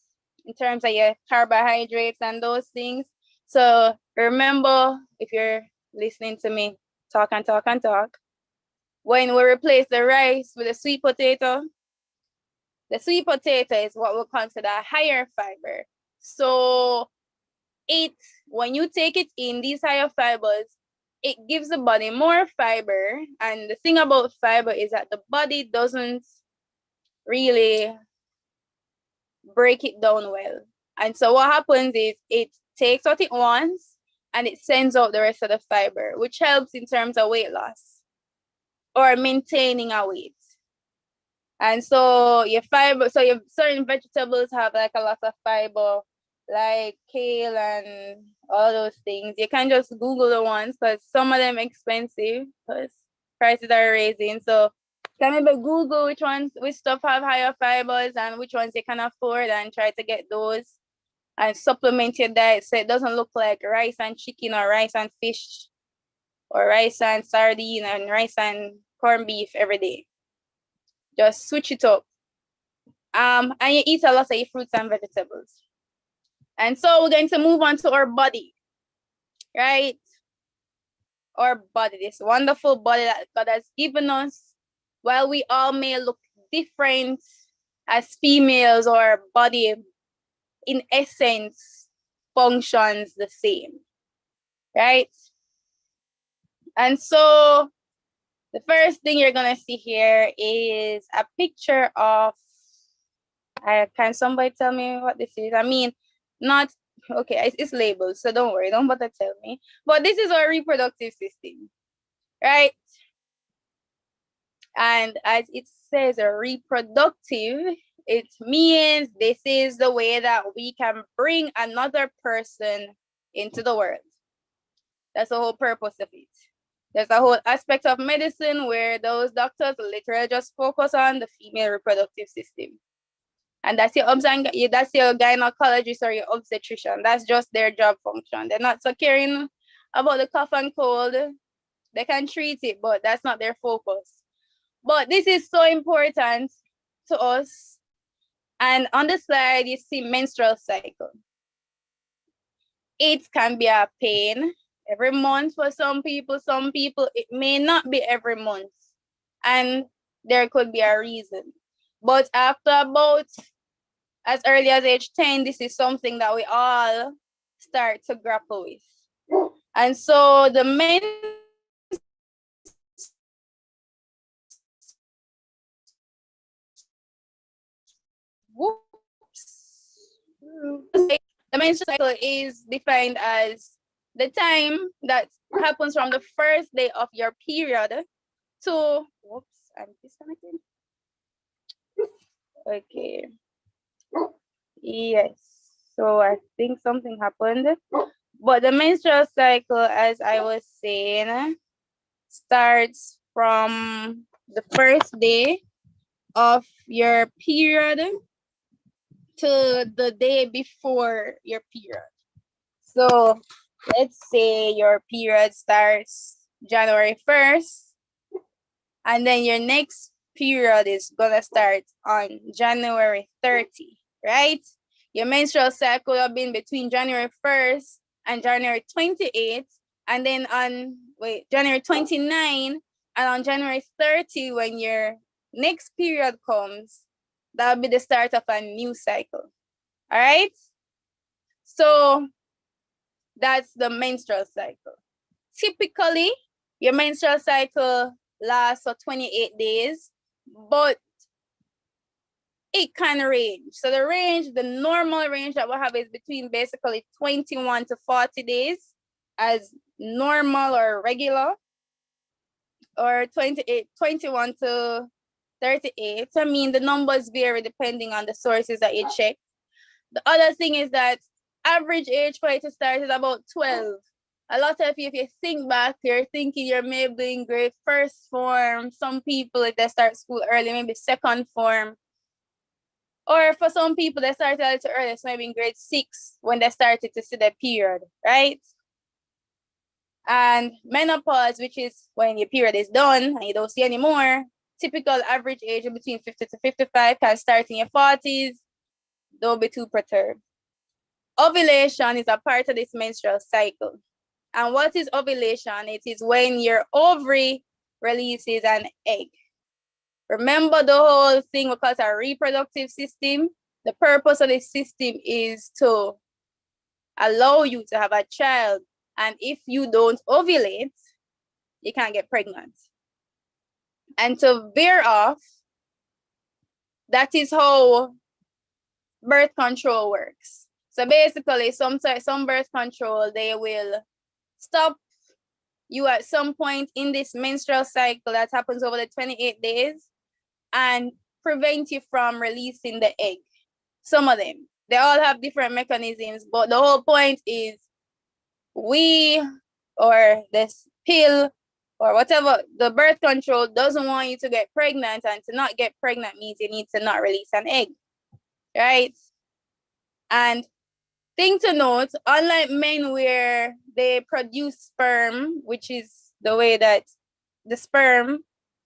in terms of your carbohydrates and those things. So remember, if you're listening to me talk and talk and talk, when we replace the rice with a sweet potato, the sweet potato is what we consider a higher fiber. So when you take it in, these higher fibers, it gives the body more fiber. And the thing about fiber is that the body doesn't really break it down well. And so what happens is it takes what it wants and it sends out the rest of the fiber, which helps in terms of weight loss or maintaining a weight. And so your fiber, so your certain vegetables have like a lot of fiber, like kale and all those things. You can just Google the ones because some of them expensive because prices are raising. So can maybe Google which stuff have higher fibers and which ones you can afford and try to get those and supplement your diet so it doesn't look like rice and chicken or rice and fish or rice and sardine and rice and corned beef every day. Just switch it up. And you eat a lot of your fruits and vegetables. And so we're going to move on to our body, right? Our body, this wonderful body that God has given us. While we all may look different as females, our body in essence functions the same, right? And so the first thing you're gonna see here is a picture of, can somebody tell me what this is? I mean, not Okay, it's labeled, so don't worry, don't bother tell me. But this is our reproductive system, right? And as it says, a reproductive, it means this is the way that we can bring another person into the world. That's the whole purpose of it. There's a whole aspect of medicine where those doctors literally just focus on the female reproductive system. And that's your gynecologist or your obstetrician. That's just their job function. They're not so caring about the cough and cold. They can treat it, but that's not their focus. But this is so important to us. And on the slide, you see menstrual cycle. It can be a pain every month for some people. Some people, it may not be every month. And there could be a reason. But after about as early as age 10, this is something that we all start to grapple with. And so the men the menstrual cycle is defined as the time that happens from the first day of your period to, whoops, I'm disconnected. Okay. Yes. So I think something happened. But the menstrual cycle, as I was saying, starts from the first day of your period to the day before your period. So let's say your period starts January 1st, and then your next period is gonna start on January 30, right? Your menstrual cycle will be between January 1st and January 28th, and then on January 29, and on January 30, when your next period comes, that'll be the start of a new cycle. All right? So that's the menstrual cycle. Typically, your menstrual cycle lasts for 28 days, but it can range. So the normal range that we have is between basically 21 to 40 days as normal or regular, or 21 to 38. I mean, the numbers vary depending on the sources that you check. The other thing is that average age for it to start is about 12. A lot of you, if you think back, you're thinking you're maybe in grade first form. Some people, if they start school early, maybe second form. Or for some people, they started a little early, so maybe in grade 6 when they started to see their period, right? And menopause, which is when your period is done and you don't see anymore, typical average age of between 50 to 55, can start in your 40s. Don't be too perturbed. Ovulation is a part of this menstrual cycle. And what is ovulation? It is when your ovary releases an egg. Remember the whole thing we call it a reproductive system? The purpose of this system is to allow you to have a child. And if you don't ovulate, you can't get pregnant. And to veer off, that is how birth control works. So basically, some birth control, they will stop you at some point in this menstrual cycle that happens over the 28 days and prevent you from releasing the egg. Some of them, they all have different mechanisms, but the whole point is or this pill or whatever, the birth control doesn't want you to get pregnant, and to not get pregnant means you need to not release an egg, right? And thing to note, unlike men where they produce sperm, which is the way that the sperm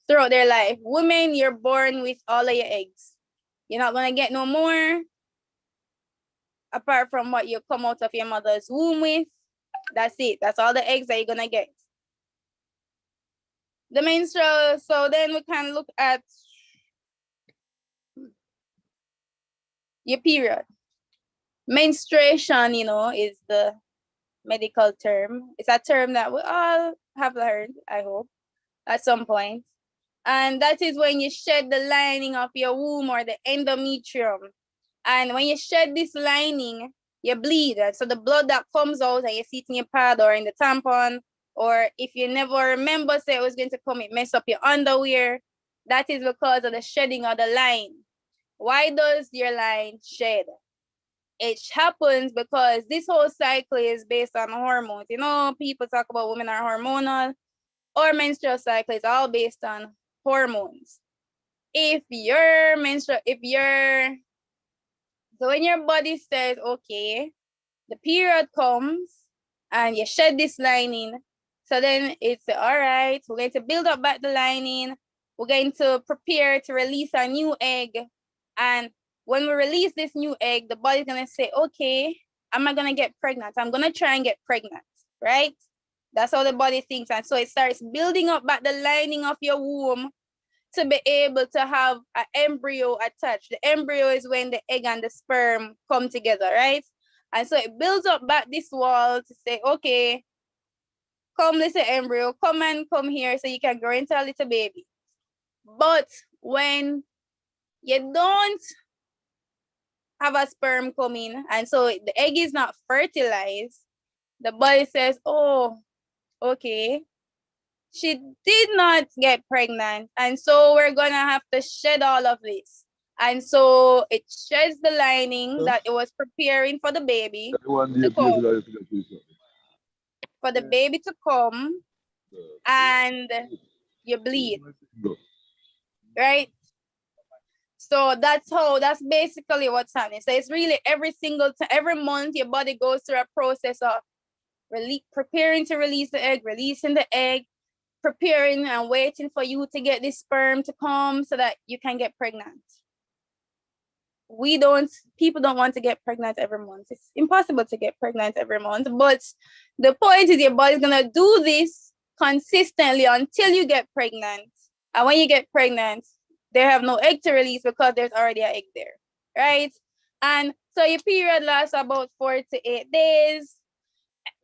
throughout their life, women, you're born with all of your eggs. You're not gonna get no more apart from what you come out of your mother's womb with. That's it. That's all the eggs that you're gonna get. The menstrual, so then we can look at your period. Menstruation, is the medical term. It's a term that we all have heard, I hope, at some point. And that is when you shed the lining of your womb or the endometrium. And when you shed this lining, you bleed. And so the blood that comes out and you see it in your pad or in the tampon, or if you never remember say it was going to come, it mess up your underwear, that is because of the shedding of the line. Why does your line shed? It happens because this whole cycle is based on hormones. You know, people talk about women are hormonal, or menstrual cycle is all based on hormones. So when your body says, okay, the period comes and you shed this lining, so then it's all right, we're going to build up back the lining, we're going to prepare to release a new egg. And when we release this new egg, the body's gonna say, okay, am I gonna get pregnant? I'm gonna try and get pregnant, right? That's how the body thinks. And so it starts building up back the lining of your womb to be able to have an embryo attached. The embryo is when the egg and the sperm come together, right? And so it builds up back this wall to say, okay, come little embryo, come here so you can grow into a little baby. But when you don't have a sperm coming, and so the egg is not fertilized, the body says, oh, okay, she did not get pregnant, and so we're gonna have to shed all of this. And so it sheds the lining that it was preparing for the baby to come, and you bleed, right? So that's basically what's happening. So it's really every month your body goes through a process of preparing to release the egg, releasing the egg, preparing and waiting for you to get this sperm to come so that you can get pregnant. People don't want to get pregnant every month. It's impossible to get pregnant every month. But the point is your body's gonna do this consistently until you get pregnant. And when you get pregnant, they have no egg to release because there's already an egg there, right? And so your period lasts about 4 to 8 days.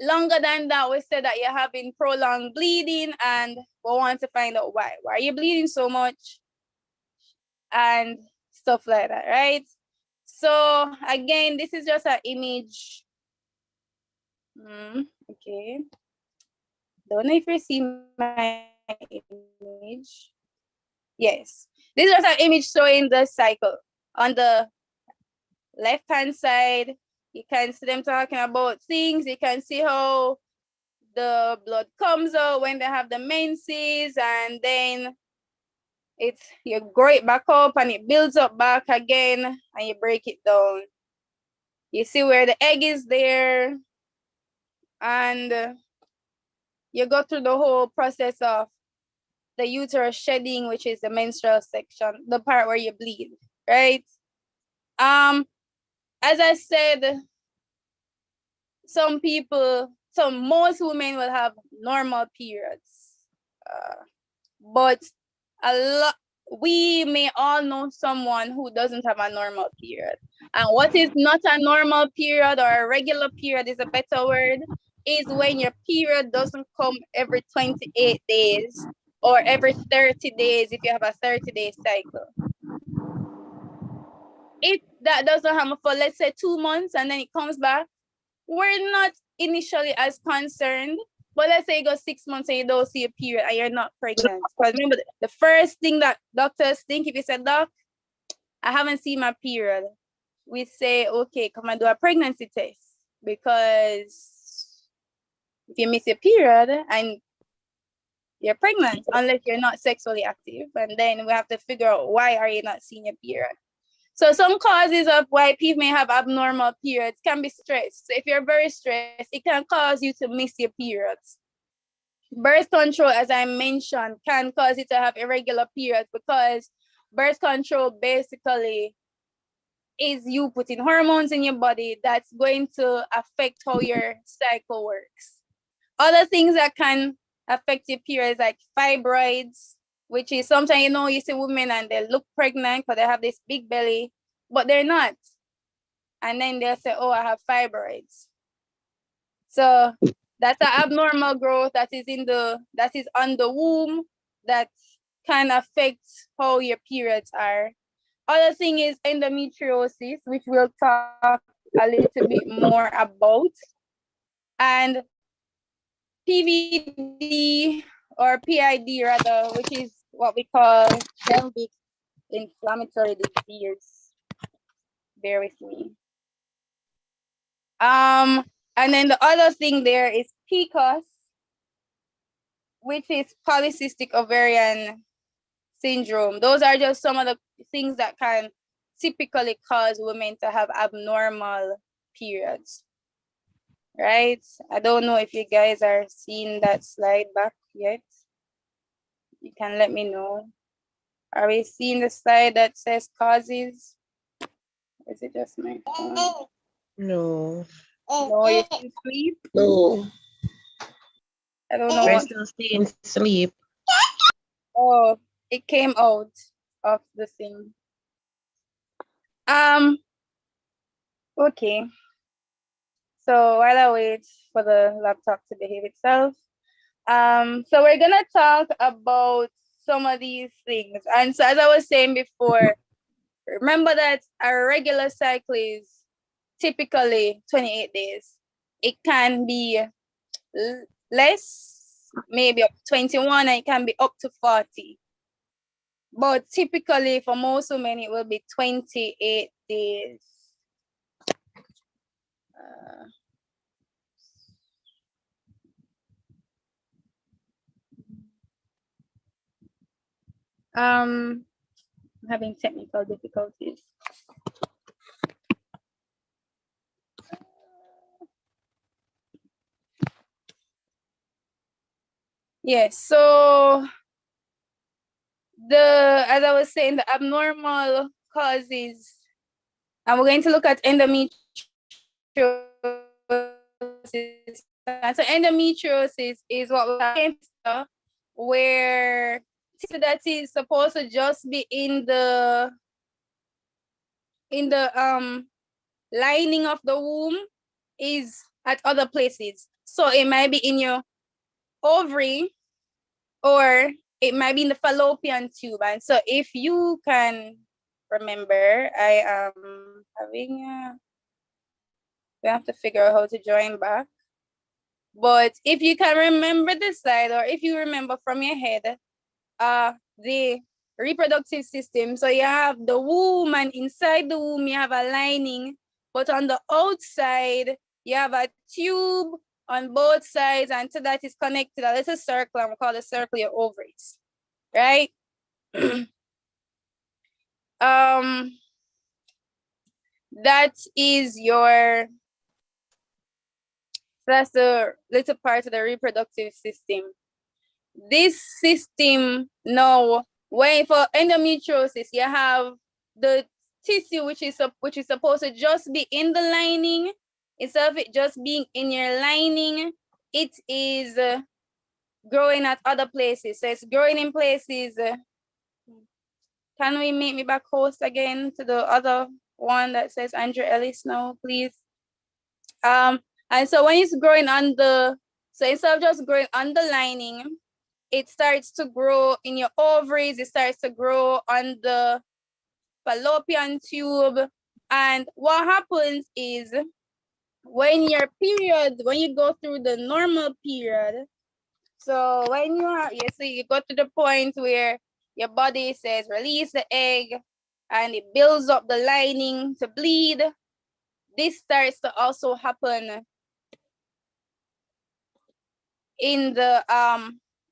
Longer than that, we said that you're having prolonged bleeding, and we want to find out why. Why are you bleeding so much? And stuff like that, right? So again, this is just an image. Okay. Don't know if you see my image. Yes. This is just an image showing the cycle. On the left-hand side, you can see them talking about things. You can see how the blood comes out when they have the menses, and then you grow it back up and it builds up back again and you break it down. You see where the egg is there, and you go through the whole process of the uterus shedding, which is the menstrual section, the part where you bleed, right? As I said, most women will have normal periods, but we may all know someone who doesn't have a normal period. And what is not a normal period, or a regular period is a better word, is when your period doesn't come every 28 days or every 30 days if you have a 30-day cycle. If that doesn't happen for, let's say, 2 months and then it comes back, we're not initially as concerned. But let's say you go 6 months and you don't see a period and you're not pregnant. Because remember, the first thing that doctors think, if you say, doc, I haven't seen my period, we say, okay, come and do a pregnancy test. Because if you miss your period and you're pregnant, unless you're not sexually active, and then we have to figure out why are you not seeing your period. So some causes of why people may have abnormal periods can be stress. So if you're very stressed, it can cause you to miss your periods. Birth control, as I mentioned, can cause you to have irregular periods, because birth control basically is you putting hormones in your body that's going to affect how your cycle works. Other things that can affect your periods, like fibroids, which is sometimes, you see women and they look pregnant because they have this big belly, but they're not. And then they'll say, oh, I have fibroids. So that's an abnormal growth that is on the womb that can affect how your periods are. Other thing is endometriosis, which we'll talk a little bit more about. And PVD or PID rather, which is what we call pelvic inflammatory disease. Bear with me. And then the other thing there is PCOS, which is Polycystic Ovarian Syndrome. Those are just some of the things that can typically cause women to have abnormal periods, right? I don't know if you guys are seeing that slide back yet. You can let me know. Are we seeing the slide that says causes? Is it just my phone? No. No, you still sleep? No. I don't know We're what. still staying asleep. Oh, it came out of the thing. Okay. So while I wait for the laptop to behave itself, so we're gonna talk about some of these things. And so as I was saying before, remember that a regular cycle is typically 28 days. It can be less, maybe up to 21, and it can be up to 40. But typically for most women, it will be 28 days. I'm having technical difficulties. Yes, so as I was saying, the abnormal causes, and we're going to look at endometriosis. So endometriosis is what we cancer, where that is supposed to just be in the lining of the womb is at other places. So it might be in your ovary, or it might be in the fallopian tube. And so if you can remember, I am having we have to figure out how to join back. But if you can remember the slide, or if you remember from your head, the reproductive system. So you have the womb, and inside the womb you have a lining, but on the outside you have a tube on both sides, and to that is connected a little circle, and we call the circle your ovaries, right? That is your, that's the little part of the reproductive system. This system now, when for endometriosis, you have the tissue which is supposed to just be in the lining. Instead of it just being in your lining, it is growing at other places. So it's growing in places. Can we make me back host again to the other one that says Andrew Ellis now, please? And so when it's growing on the, so instead of just growing on the lining, it starts to grow in your ovaries, it starts to grow on the fallopian tube. And what happens is when your period, when you go through the normal period, so when you are, so you go to the point where your body says release the egg and it builds up the lining to bleed, this starts to also happen in the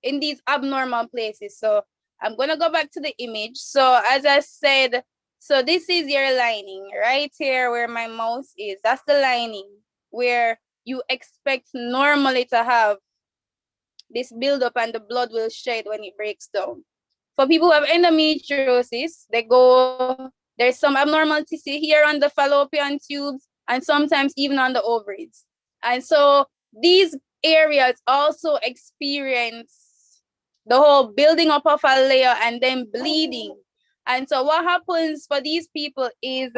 in these abnormal places. So I'm gonna go back to the image. So as I said, so this is your lining right here where my mouse is. That's the lining where you expect normally to have this buildup, and the blood will shed when it breaks down. For people who have endometriosis, there's some abnormal tissue here on the fallopian tubes, and sometimes even on the ovaries. And so these areas also experience the whole building up of a layer and then bleeding. And so what happens for these people is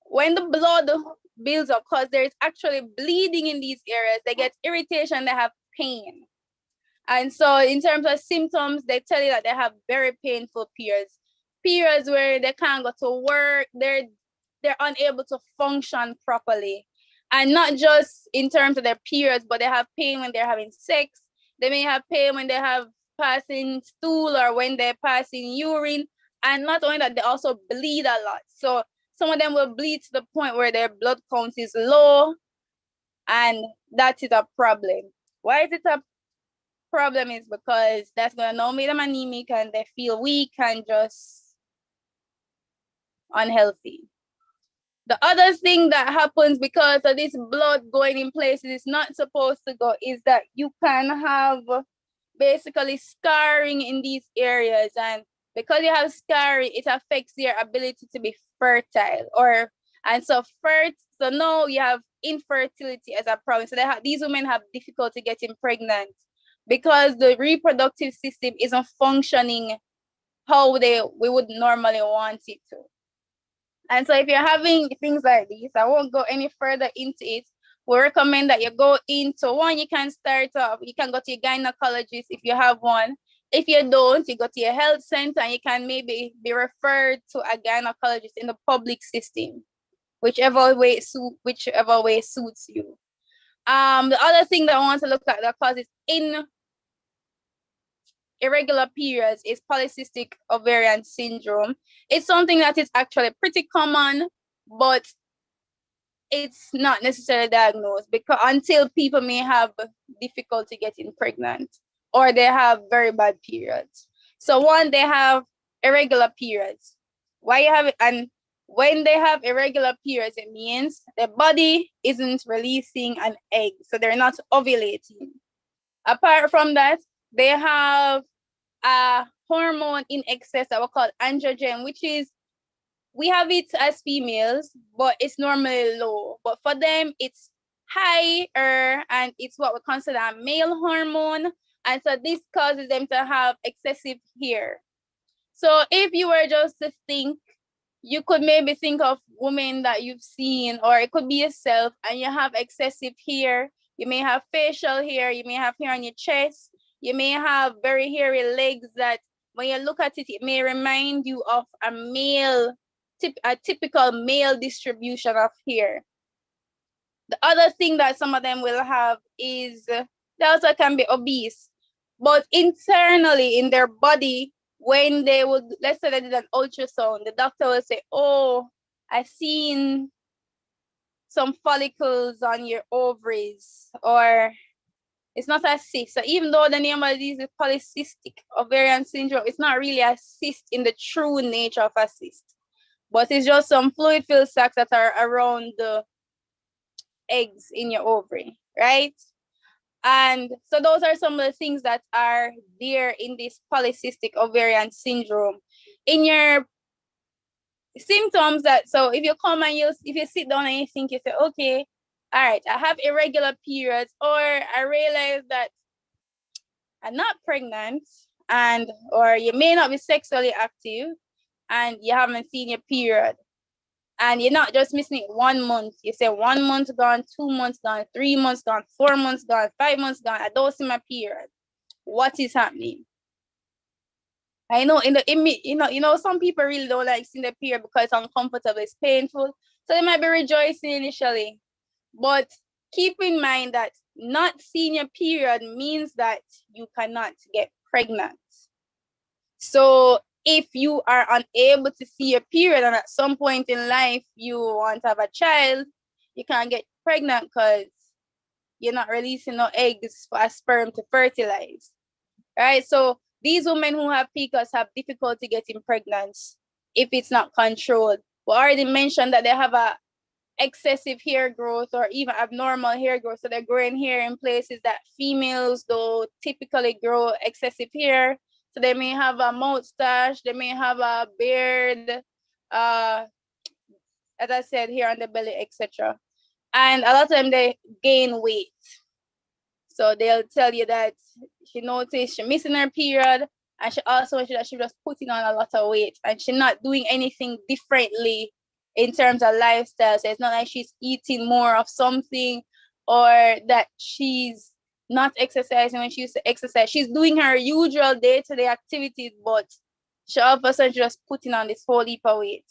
when the blood builds up, because there's actually bleeding in these areas, they get irritation, they have pain. And so in terms of symptoms, they tell you that they have very painful periods. periods where they can't go to work, they're unable to function properly. And not just in terms of their periods, but they have pain when they're having sex. They may have pain when they have passing stool or when they're passing urine. And not only that, they also bleed a lot. So some of them will bleed to the point where their blood count is low, and that is a problem. Why is it a problem? Is because that's going to now make them anemic and they feel weak and just unhealthy. The other thing that happens because of this blood going in places it's not supposed to go is that you can have basically scarring in these areas. And because you have scarring, it affects your ability to be fertile. So now you have infertility as a problem. So these women have difficulty getting pregnant because the reproductive system isn't functioning how we would normally want it to. And so if you're having things like this, I won't go any further into it. We recommend that you go into one, you can start off, you can go to your gynecologist if you have one. If you don't, you go to your health center and you can maybe be referred to a gynecologist in the public system, whichever way suits you. The other thing that I want to look at that causes irregular periods is polycystic ovarian syndrome. It's something that is actually pretty common, but it's not necessarily diagnosed because until people may have difficulty getting pregnant or they have very bad periods. So one, they have irregular periods. Why you have it? And when they have irregular periods, it means the body isn't releasing an egg, so they're not ovulating. Apart from that, they have a hormone in excess that we call androgen, which is, we have it as females, but it's normally low. But for them, it's higher, and it's what we consider a male hormone. And so this causes them to have excessive hair. So if you were just to think, you could maybe think of women that you've seen, or it could be yourself, and you have excessive hair. You may have facial hair, you may have hair on your chest, you may have very hairy legs that when you look at it, it may remind you of a typical male distribution of hair. The other thing that some of them will have is they also can be obese, but internally in their body, when they would, let's say they did an ultrasound, the doctor will say, oh, I've seen some follicles on your ovaries, or it's not a cyst. So even though the name of the disease is polycystic ovarian syndrome, it's not really a cyst in the true nature of a cyst, but it's just some fluid-filled sacs that are around the eggs in your ovary, right? And so those are some of the things that are there in this polycystic ovarian syndrome. In your symptoms so if you come and if you sit down and you think, you say, okay, all right, I have irregular periods, or I realize that I'm not pregnant, or you may not be sexually active and you haven't seen your period. And you're not just missing it 1 month. You say 1 month gone, 2 months gone, 3 months gone, 4 months gone, 5 months gone. I don't see my period. What is happening? I know some people really don't like seeing the period because it's uncomfortable, it's painful. So they might be rejoicing initially. But keep in mind that not seeing your period means that you cannot get pregnant. So if you are unable to see your period and at some point in life you want to have a child, you can't get pregnant because you're not releasing no eggs for a sperm to fertilize, right? So these women who have PCOS have difficulty getting pregnant if it's not controlled. We already mentioned that they have a excessive hair growth or even abnormal hair growth. So they're growing hair in places that females don't typically grow excessive hair. So they may have a moustache, they may have a beard, as I said, hair on the belly, etc. And a lot of them, they gain weight. So they'll tell you that she noticed she's missing her period, and she also that she was putting on a lot of weight, and she's not doing anything differently in terms of lifestyle. So it's not like she's eating more of something or that she's not exercising when she used to exercise. She's doing her usual day-to-day activities, but she all of a sudden just putting on this whole heap of weight.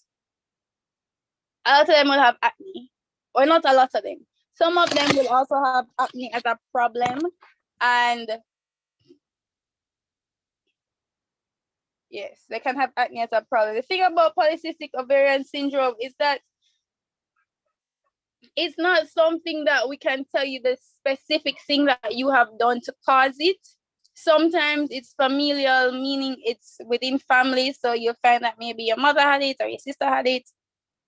A lot of them will have acne, or not a lot of them. Some of them will also have acne as a problem, and yes, they can have acne as a problem. The thing about polycystic ovarian syndrome is that it's not something that we can tell you the specific thing that you have done to cause it. Sometimes it's familial, meaning it's within family. So you'll find that maybe your mother had it or your sister had it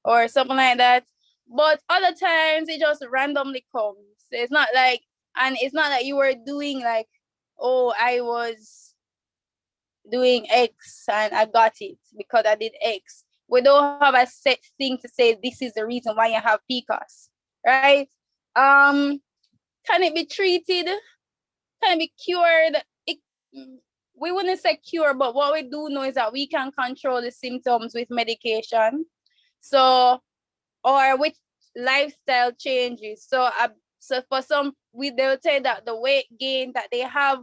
or something like that. But other times it just randomly comes. It's not like, and it's not that you were doing like, oh, I was doing X and I got it because I did X. We don't have a set thing to say this is the reason why you have PCOS, right? Can it be treated? Can it be cured? We wouldn't say cure, but what we do know is that we can control the symptoms with medication. So, or with lifestyle changes. So for some, they'll say that the weight gain that they have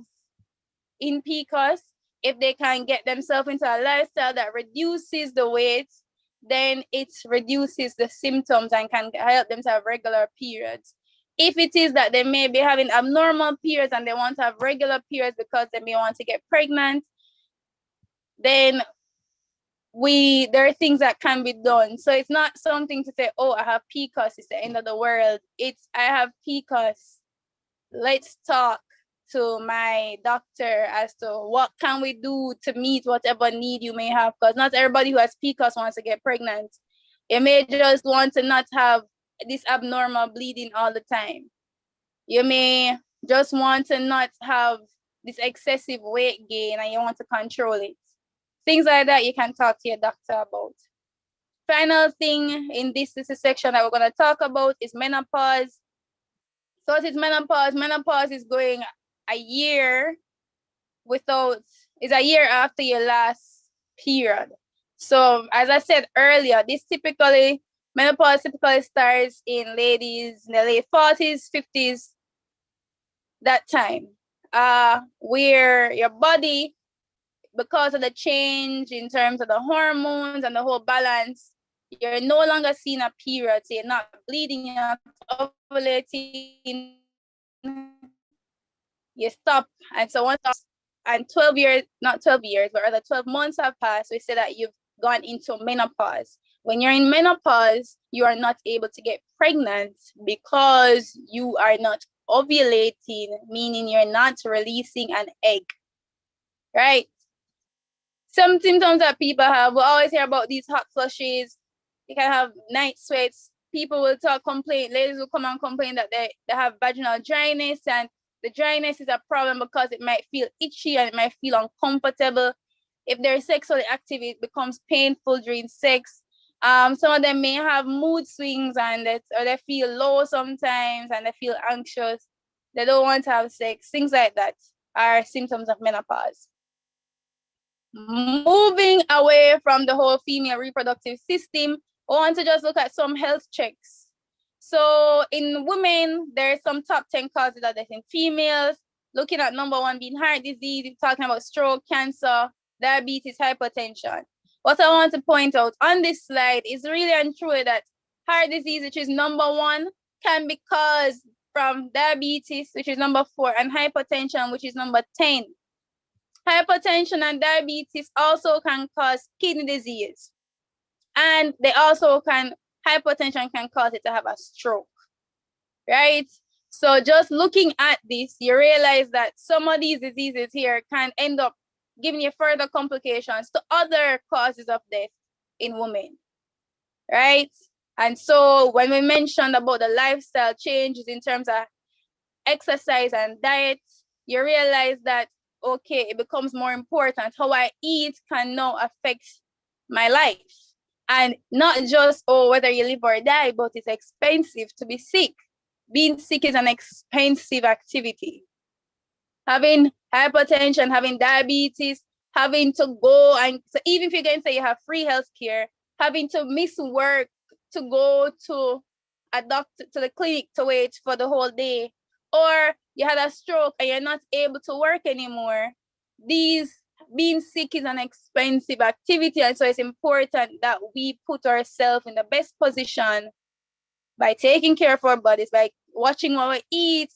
in PCOS, if they can get themselves into a lifestyle that reduces the weight, then it reduces the symptoms and can help them to have regular periods. If it is that they may be having abnormal periods and they want to have regular periods because they may want to get pregnant, then there are things that can be done. So it's not something to say, oh, I have PCOS, it's the end of the world. It's, I have PCOS. Let's talk to my doctor as to what can we do to meet whatever need you may have, because not everybody who has PCOS wants to get pregnant. You may just want to not have this abnormal bleeding all the time. You may just want to not have this excessive weight gain and you want to control it. Things like that you can talk to your doctor about. Final thing in this is a section that we're going to talk about is menopause. So what is menopause? Menopause is going a year it's a year after your last period. So as I said earlier, menopause typically starts in ladies in the late 40s, 50s, that time, where your body, because of the change in terms of the hormones and the whole balance, you're no longer seeing a period. So you're not bleeding, you're not ovulating, you stop. And so once, and 12 years, not 12 years, but rather 12 months have passed, we say that you've gone into menopause. When you're in menopause, you are not able to get pregnant because you are not ovulating, meaning you're not releasing an egg, right? Some symptoms that people have, we always hear about these hot flushes. You can have night sweats. People will complain, ladies will come and complain that they have vaginal dryness, and the dryness is a problem because it might feel itchy and it might feel uncomfortable. If they're sexually active, it becomes painful during sex. Some of them may have mood swings and or they feel low sometimes and they feel anxious. They don't want to have sex. Things like that are symptoms of menopause. Moving away from the whole female reproductive system, I want to just look at some health checks. So in women, there are some top 10 causes of death in females. Looking at number 1 being heart disease, we're talking about stroke, cancer, diabetes, hypertension. What I want to point out on this slide is really and truly that heart disease, which is number 1, can be caused from diabetes, which is number 4, and hypertension, which is number 10. Hypertension and diabetes also can cause kidney disease. And hypertension can cause it to have a stroke, right? So just looking at this, you realize that some of these diseases here can end up giving you further complications to other causes of death in women, right? And so when we mentioned about the lifestyle changes in terms of exercise and diet, you realize that, okay, it becomes more important. How I eat can now affect my life. And not just, whether you live or die, but it's expensive to be sick. Being sick is an expensive activity. Having hypertension, having diabetes, having to go, and so even if you can say you have free healthcare, having to miss work to go to a doctor, to the clinic to wait for the whole day, or you had a stroke and you're not able to work anymore, these being sick is an expensive activity, and so it's important that we put ourselves in the best position by taking care of our bodies, by watching what we eat,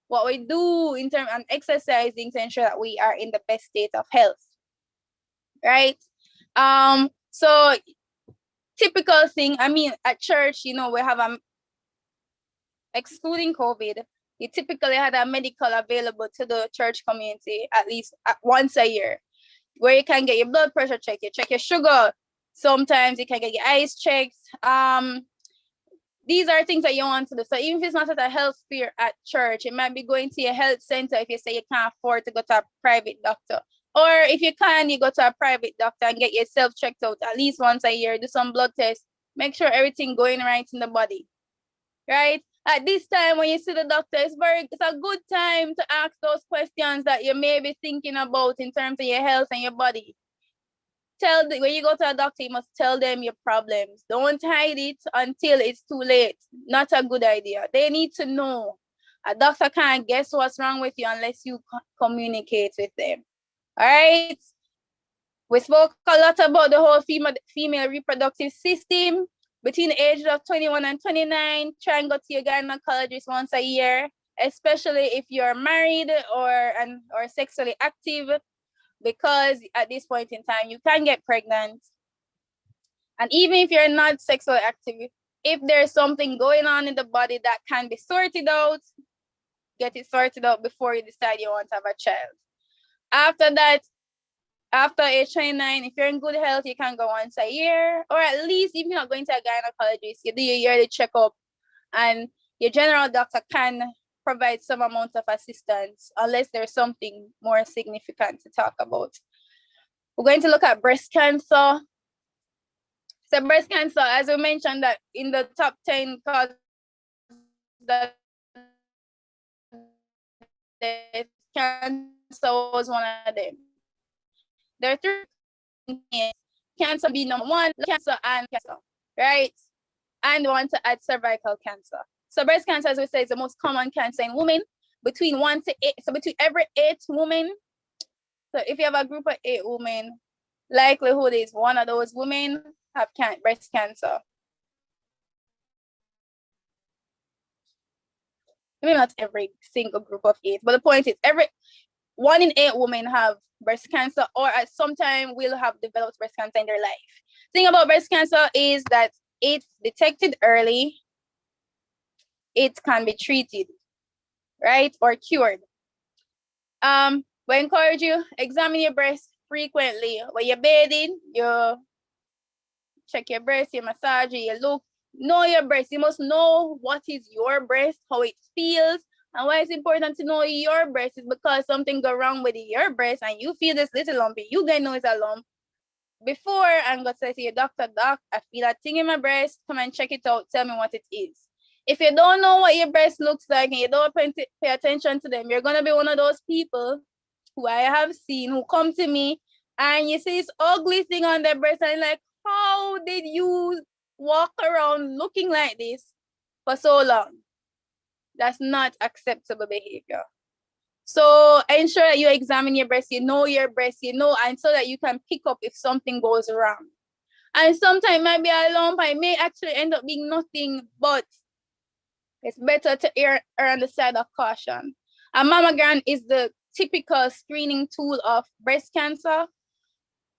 what we do in terms of exercising to ensure that we are in the best state of health, right? So typical thing, I mean, at church, you know, we have excluding COVID, you typically had a medical available to the church community at least once a year, where you can get your blood pressure checked, you check your sugar, sometimes you can get your eyes checked. These are things that you want to do. So even if it's not at a health fair at church, it might be going to your health center if you say you can't afford to go to a private doctor. Or if you can, you go to a private doctor and get yourself checked out at least once a year, do some blood tests, make sure everything going right in the body, right? At this time, when you see the doctor, it's a good time to ask those questions that you may be thinking about in terms of your health and your body. When you go to a doctor, you must tell them your problems. Don't hide it until it's too late. Not a good idea. They need to know. A doctor can't guess what's wrong with you unless you communicate with them. All right. We spoke a lot about the whole female reproductive system. Between the ages of 21 and 29, try and go to your gynecologist once a year, especially if you're married or sexually active, because at this point in time, you can get pregnant. And even if you're not sexually active, if there's something going on in the body that can be sorted out, get it sorted out before you decide you want to have a child. After that, after age 29, if you're in good health, you can go once a year, or at least if you're not going to a gynecologist, you do your yearly checkup, and your general doctor can provide some amount of assistance unless there's something more significant to talk about. We're going to look at breast cancer. So breast cancer, as we mentioned, that in the top 10 causes that cancer was one of them. There are three: cancer be number one, cancer and cancer, right? And we want to add cervical cancer. So breast cancer, as we say, is the most common cancer in women. Between 1 to 8, so between every 8 women, so if you have a group of 8 women, likelihood is one of those women have breast cancer. Maybe not every single group of 8, but the point is 1 in 8 women have breast cancer, or at some time will have developed breast cancer in their life. The thing about breast cancer is that it's detected early, it can be treated, right, or cured. We encourage you, examine your breast frequently. When you're bathing, you check your breast, you massage it, you look, know your breast. You must know what is your breast, how it feels. And why it's important to know your breast is because something go wrong with your breast and you feel this little lumpy, you gonna know it's a lump before and go say to your doctor, doc, I feel that thing in my breast, come and check it out, tell me what it is. If you don't know what your breast looks like and you don't pay attention to them, you're gonna be one of those people who I have seen who come to me and you see this ugly thing on their breast and like, how did you walk around looking like this for so long? That's not acceptable behavior. So ensure that you examine your breast, you know your breast, and so that you can pick up if something goes wrong. And sometimes it might be a lump, it may actually end up being nothing, but it's better to err on the side of caution. A mammogram is the typical screening tool of breast cancer.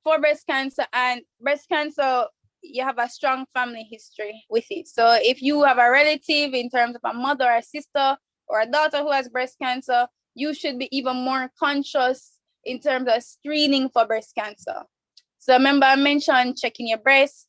For breast cancer, and breast cancer, you have a strong family history with it. So if you have a relative in terms of a mother or a sister or a daughter who has breast cancer, you should be even more conscious in terms of screening for breast cancer. So remember I mentioned checking your breast.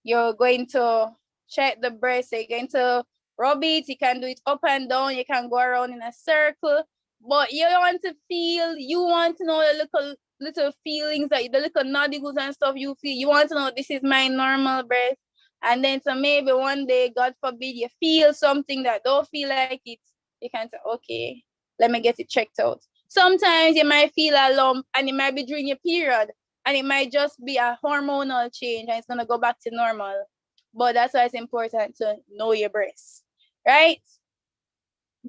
You're going to check the breast, so you're going to rub it, you can do it up and down, you can go around in a circle, but you want to know the little feelings, like the little nodules and stuff you feel. You want to know this is my normal breast. And then so maybe one day, God forbid, you feel something that don't feel like it, you can say, okay, let me get it checked out. Sometimes you might feel a lump and it might be during your period and it might just be a hormonal change and it's going to go back to normal. But that's why it's important to know your breast, right?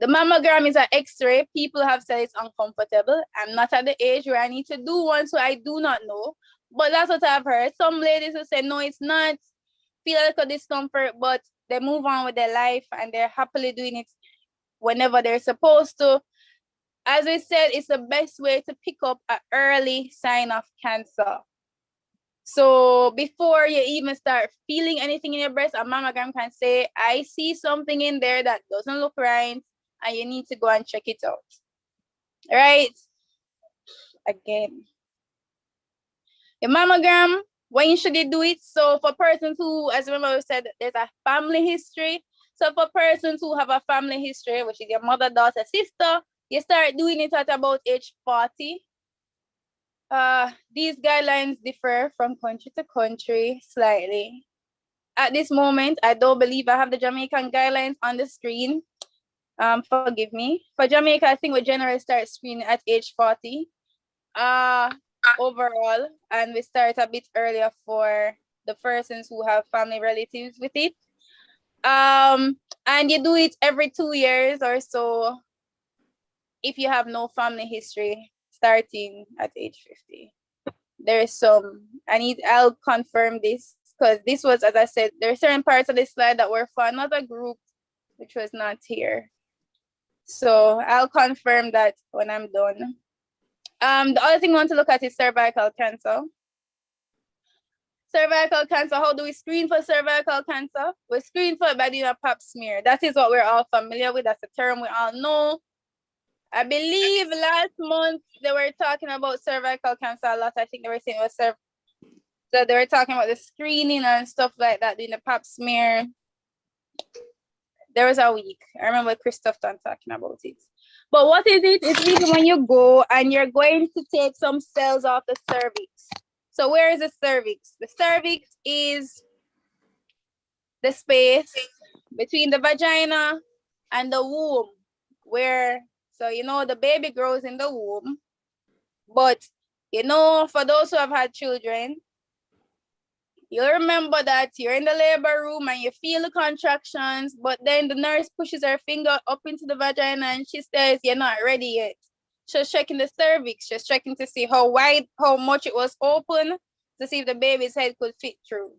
The mammogram is an x-ray. People have said it's uncomfortable. I'm not at the age where I need to do one, so I do not know. But that's what I've heard. Some ladies will say, no, it's not. Feel a little discomfort, but they move on with their life and they're happily doing it whenever they're supposed to. As we said, it's the best way to pick up an early sign of cancer. So before you even start feeling anything in your breast, a mammogram can say, I see something in there that doesn't look right, and you need to go and check it out. Right? Again. The mammogram, when should you do it? So for persons who, as remember we said, there's a family history. So for persons who have a family history, which is your mother, daughter, sister, you start doing it at about age 40. These guidelines differ from country to country slightly. At this moment, I don't believe I have the Jamaican guidelines on the screen. Forgive me. For Jamaica, I think we generally start screening at age 40 overall, and we start a bit earlier for the persons who have family relatives with it. And you do it every 2 years or so if you have no family history starting at age 50. There's some, I'll confirm this because this was, as I said, there are certain parts of this slide that were for another group, which was not here. So I'll confirm that when I'm done. The other thing I want to look at is cervical cancer. Cervical cancer, how do we screen for cervical cancer? We screen for it by doing a pap smear. That is what we're all familiar with. That's a term we all know. I believe last month they were talking about cervical cancer a lot. I think they were saying it was so they were talking about the screening and stuff like that, doing the pap smear. There was a week. I remember Christoph talking about it. But what is it? It's really when you go and you're going to take some cells off the cervix. So where is the cervix? The cervix is the space between the vagina and the womb, where, so you know, the baby grows in the womb. But you know, for those who have had children, you'll remember that you're in the labor room and you feel the contractions, but then the nurse pushes her finger up into the vagina and she says, you're not ready yet. She's checking the cervix, she's checking to see how wide, how much it was open, to see if the baby's head could fit through.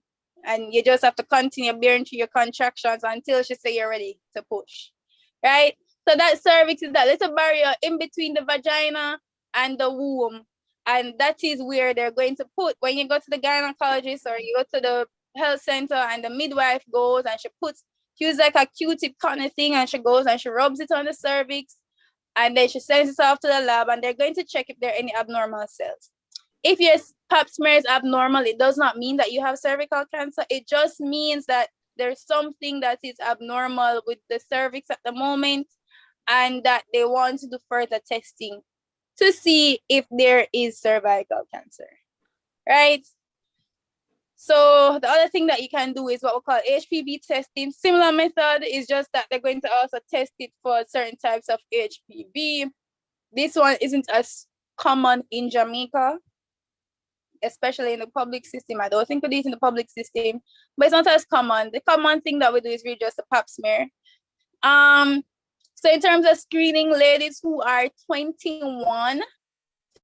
And you just have to continue bearing through your contractions until she says you're ready to push, right? So that cervix is that little barrier in between the vagina and the womb. And that is where they're going to put, when you go to the gynecologist or you go to the health center and the midwife goes and she uses like a Q-tip kind of thing and she goes and she rubs it on the cervix and then she sends it off to the lab and they're going to check if there are any abnormal cells. If your pap smear is abnormal, it does not mean that you have cervical cancer. It just means that there's something that is abnormal with the cervix at the moment and that they want to do further testing to see if there is cervical cancer, right? So the other thing that you can do is what we call HPV testing. Similar method is just that they're going to also test it for certain types of HPV. This one isn't as common in Jamaica, especially in the public system. I don't think we do it in the public system, but it's not as common. The common thing that we do is really just a pap smear. So in terms of screening, ladies who are 21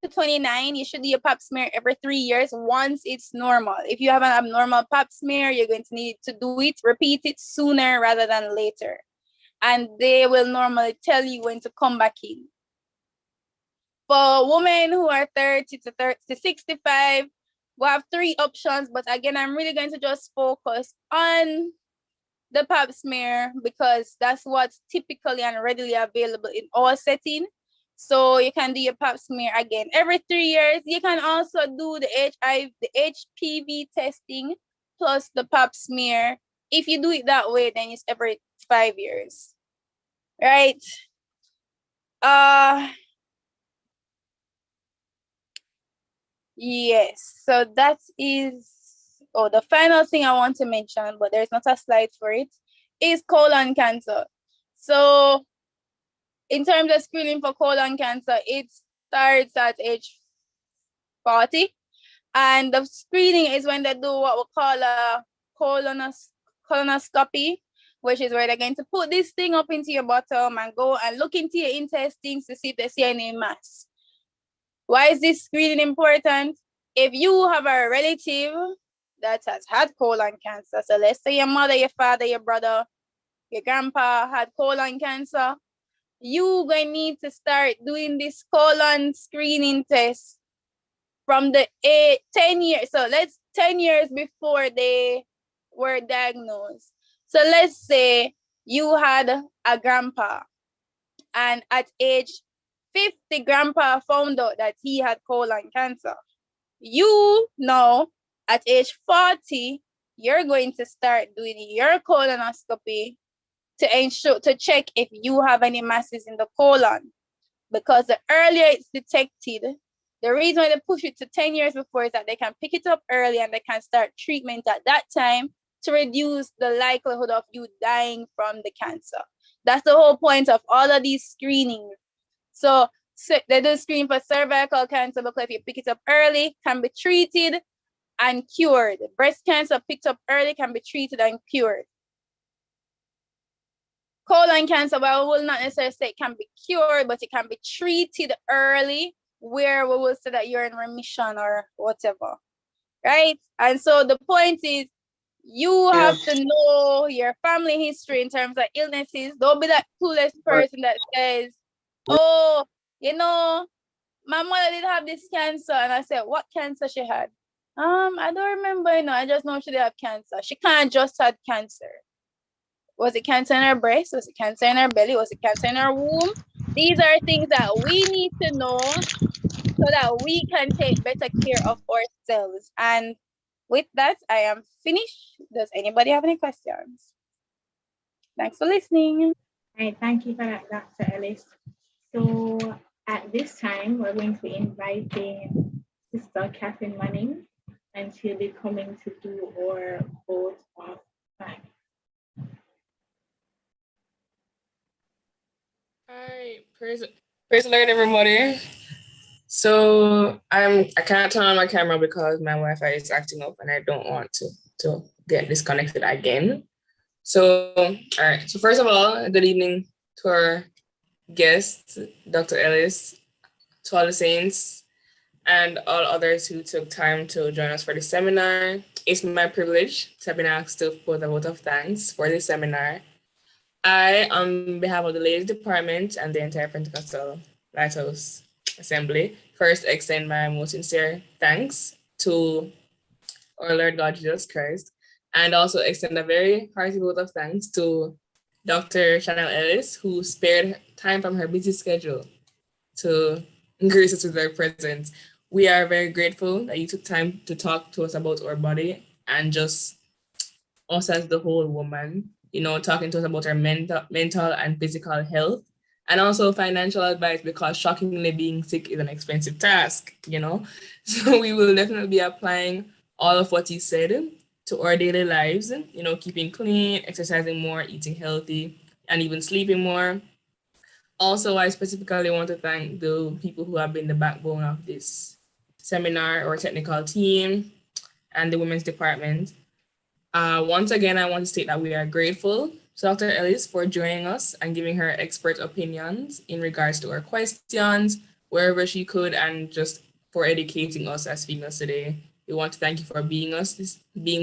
to 29, you should do your pap smear every 3 years once it's normal. If you have an abnormal pap smear, you're going to need to do it, repeat it sooner rather than later. And they will normally tell you when to come back in. For women who are 30 to 65, we have 3 options, but again, I'm really going to just focus on the pap smear because that's what's typically and readily available in our setting. So you can do your pap smear again every 3 years. You can also do the HPV testing plus the pap smear. If you do it that way, then it's every 5 years, right? Yes, so that is, the final thing I want to mention, but there's not a slide for it, is colon cancer. So in terms of screening for colon cancer, it starts at age 40. And the screening is when they do what we call a colonoscopy, which is where they're going to put this thing up into your bottom and go and look into your intestines to see if they see any mass. Why is this screening important? If you have a relative that has had colon cancer, so let's say your mother, your father, your brother, your grandpa had colon cancer, you going to need to start doing this colon screening test from the 10 years. So let's 10 years before they were diagnosed. So let's say you had a grandpa and at age 50, grandpa found out that he had colon cancer. You know, at age 40, you're going to start doing your colonoscopy to ensure, to check if you have any masses in the colon. Because the earlier it's detected, the reason why they push it to 10 years before is that they can pick it up early and they can start treatment at that time to reduce the likelihood of you dying from the cancer. That's the whole point of all of these screenings. So they do screen for cervical cancer because if you pick it up early, can be treated and cured. Breast cancer picked up early can be treated and cured. Colon cancer, well, we will not necessarily say it can be cured, but it can be treated early, where we will say that you're in remission or whatever, right? And so the point is, you have to know your family history in terms of illnesses. Don't be that clueless person that says, oh, you know, my mother did have this cancer. And I said, what cancer she had? I don't remember, you know, I just know she did have cancer. She can't just had cancer. Was it cancer in her breast? Was it cancer in her belly? Was it cancer in her womb? These are things that we need to know so that we can take better care of ourselves. And with that, I am finished. Does anybody have any questions? Thanks for listening. All right, thank you for that, Dr. Ellis. So at this time, we're going to be inviting Sister Catherine Manning, and she'll be coming to do our vote of thanks. Hi, praise the Lord, everybody. So I can't turn on my camera because my Wi-Fi is acting up and I don't want to get disconnected again. So, all right. So first of all, good evening to our guest, Dr. Ellis, to all the saints, and all others who took time to join us for the seminar. It's my privilege to have been asked to put a vote of thanks for this seminar. I, on behalf of the Ladies Department and the entire Pentecostal Lighthouse Assembly, first extend my most sincere thanks to our Lord God Jesus Christ, and also extend a very hearty vote of thanks to Dr. Chanel Ellis, who spared time from her busy schedule to grace us with their presence. We are very grateful that you took time to talk to us about our body and just us as the whole woman, you know, talking to us about our mental and physical health, and also financial advice, because shockingly being sick is an expensive task, you know. So we will definitely be applying all of what you said to our daily lives, you know, keeping clean, exercising more, eating healthy, and even sleeping more. Also, I specifically want to thank the people who have been the backbone of this seminar, or technical team, and the women's department. Once again, I want to state that we are grateful to Dr. Ellis for joining us and giving her expert opinions in regards to our questions, wherever she could, and just for educating us as females today. We want to thank you for being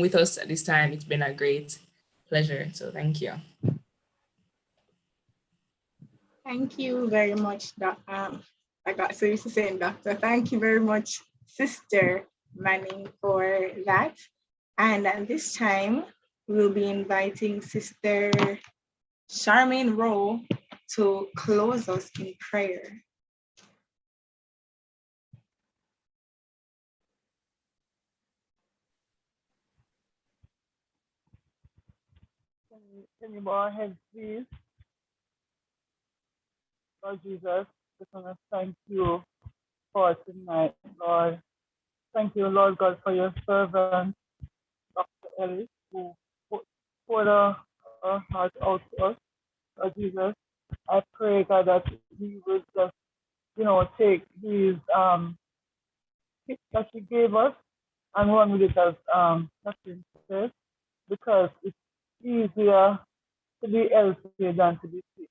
with us at this time. It's been a great pleasure. So thank you. Thank you very much, I got so used to saying doctor. Thank you very much, Sister Manning, for that. And at this time, we'll be inviting Sister Charmaine Rowe to close us in prayer. Can you bow our heads, please? Lord Jesus, just want to thank you for tonight, Lord. Thank you, Lord God, for your servant, Dr. Ellis, who poured her heart out to us. Lord Jesus, I pray, God, that we will just, take these tips that she gave us and run with it as Catherine said, because it's easier to be healthy than to be sick.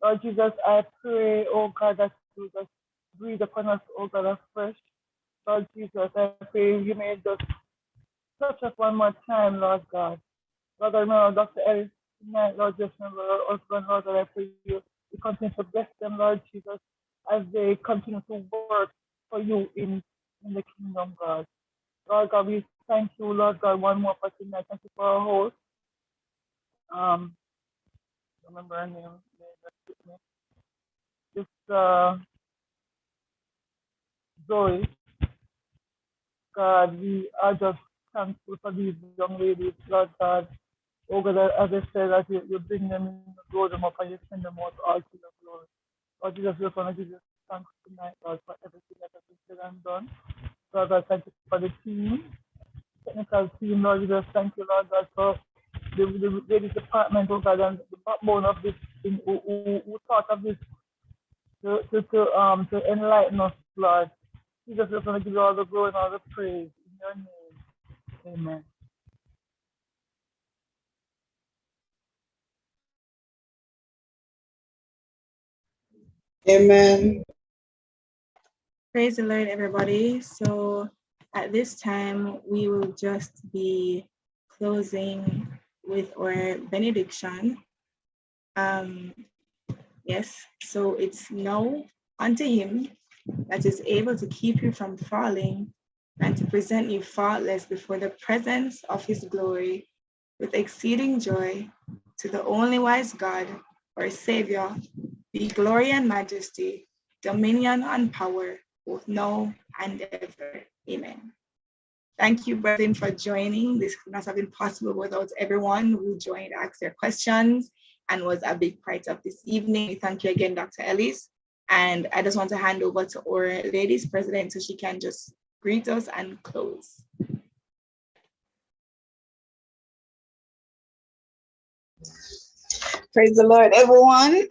Lord Jesus, I pray, oh God, that you just breathe upon us, oh God, afresh. Lord Jesus, I pray you may just touch us one more time, Lord God. Lord, I remember Dr. Ellis tonight, Lord, just remember our husband, Lord, that I pray you continue to bless them, Lord Jesus, as they continue to work for you in the kingdom, God. Lord God, we thank you, Lord God, one more for tonight. Thank you for our host. Remember her name. It's Zoe. God, we are just thankful for these young ladies, Lord God. Oh God, as I said, that you bring them in, grow them up, and you send them out all to the glory. Lord Jesus, we want to give you thanks tonight, Lord, for everything that has been said and done. Lord God, thank you for the team, technical team, Lord Jesus. Thank you, Lord God, for the ladies department, oh God, and the backbone of this thing, who thought of this to enlighten us, Lord. Jesus, we're going to give you all the glory and all the praise in your name. Amen. Amen. Praise the Lord, everybody. So at this time, we will just be closing with our benediction. Yes, so it's now unto him that is able to keep you from falling and to present you faultless before the presence of his glory with exceeding joy, to the only wise God, our Savior, be glory and majesty, dominion and power, both now and ever. Amen. Thank you, brethren, for joining. This could not have been possible without everyone who joined, asked their questions, and was a big part of this evening. Thank you again, Dr. Ellis. And I just want to hand over to our ladies president so she can just greet us and close. Praise the Lord, everyone.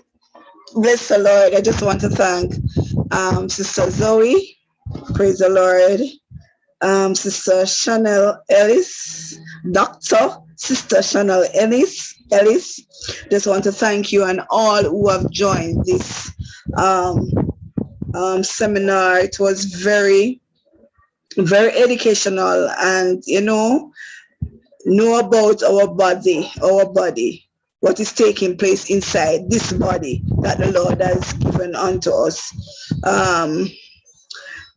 Bless the Lord. I just want to thank Sister Zoe. Praise the Lord. Sister Chanel Ellis, Dr. Sister Chanel Ellis. Just want to thank you and all who have joined this seminar. It was very, very educational, and know about our body, what is taking place inside this body that the Lord has given unto us.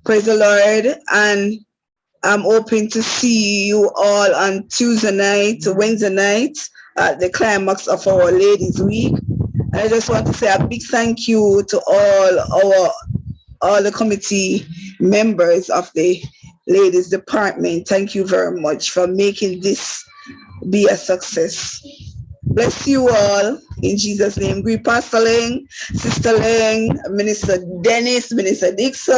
Praise the Lord. And I'm hoping to see you all on Tuesday night, Wednesday night, at the climax of our Ladies Week. And I just want to say a big thank you to all the committee members of the Ladies Department. Thank you very much for making this be a success. Bless you all in Jesus' name. Greet Pastor Ling, Sister Ling, Minister Dennis, Minister Dixon.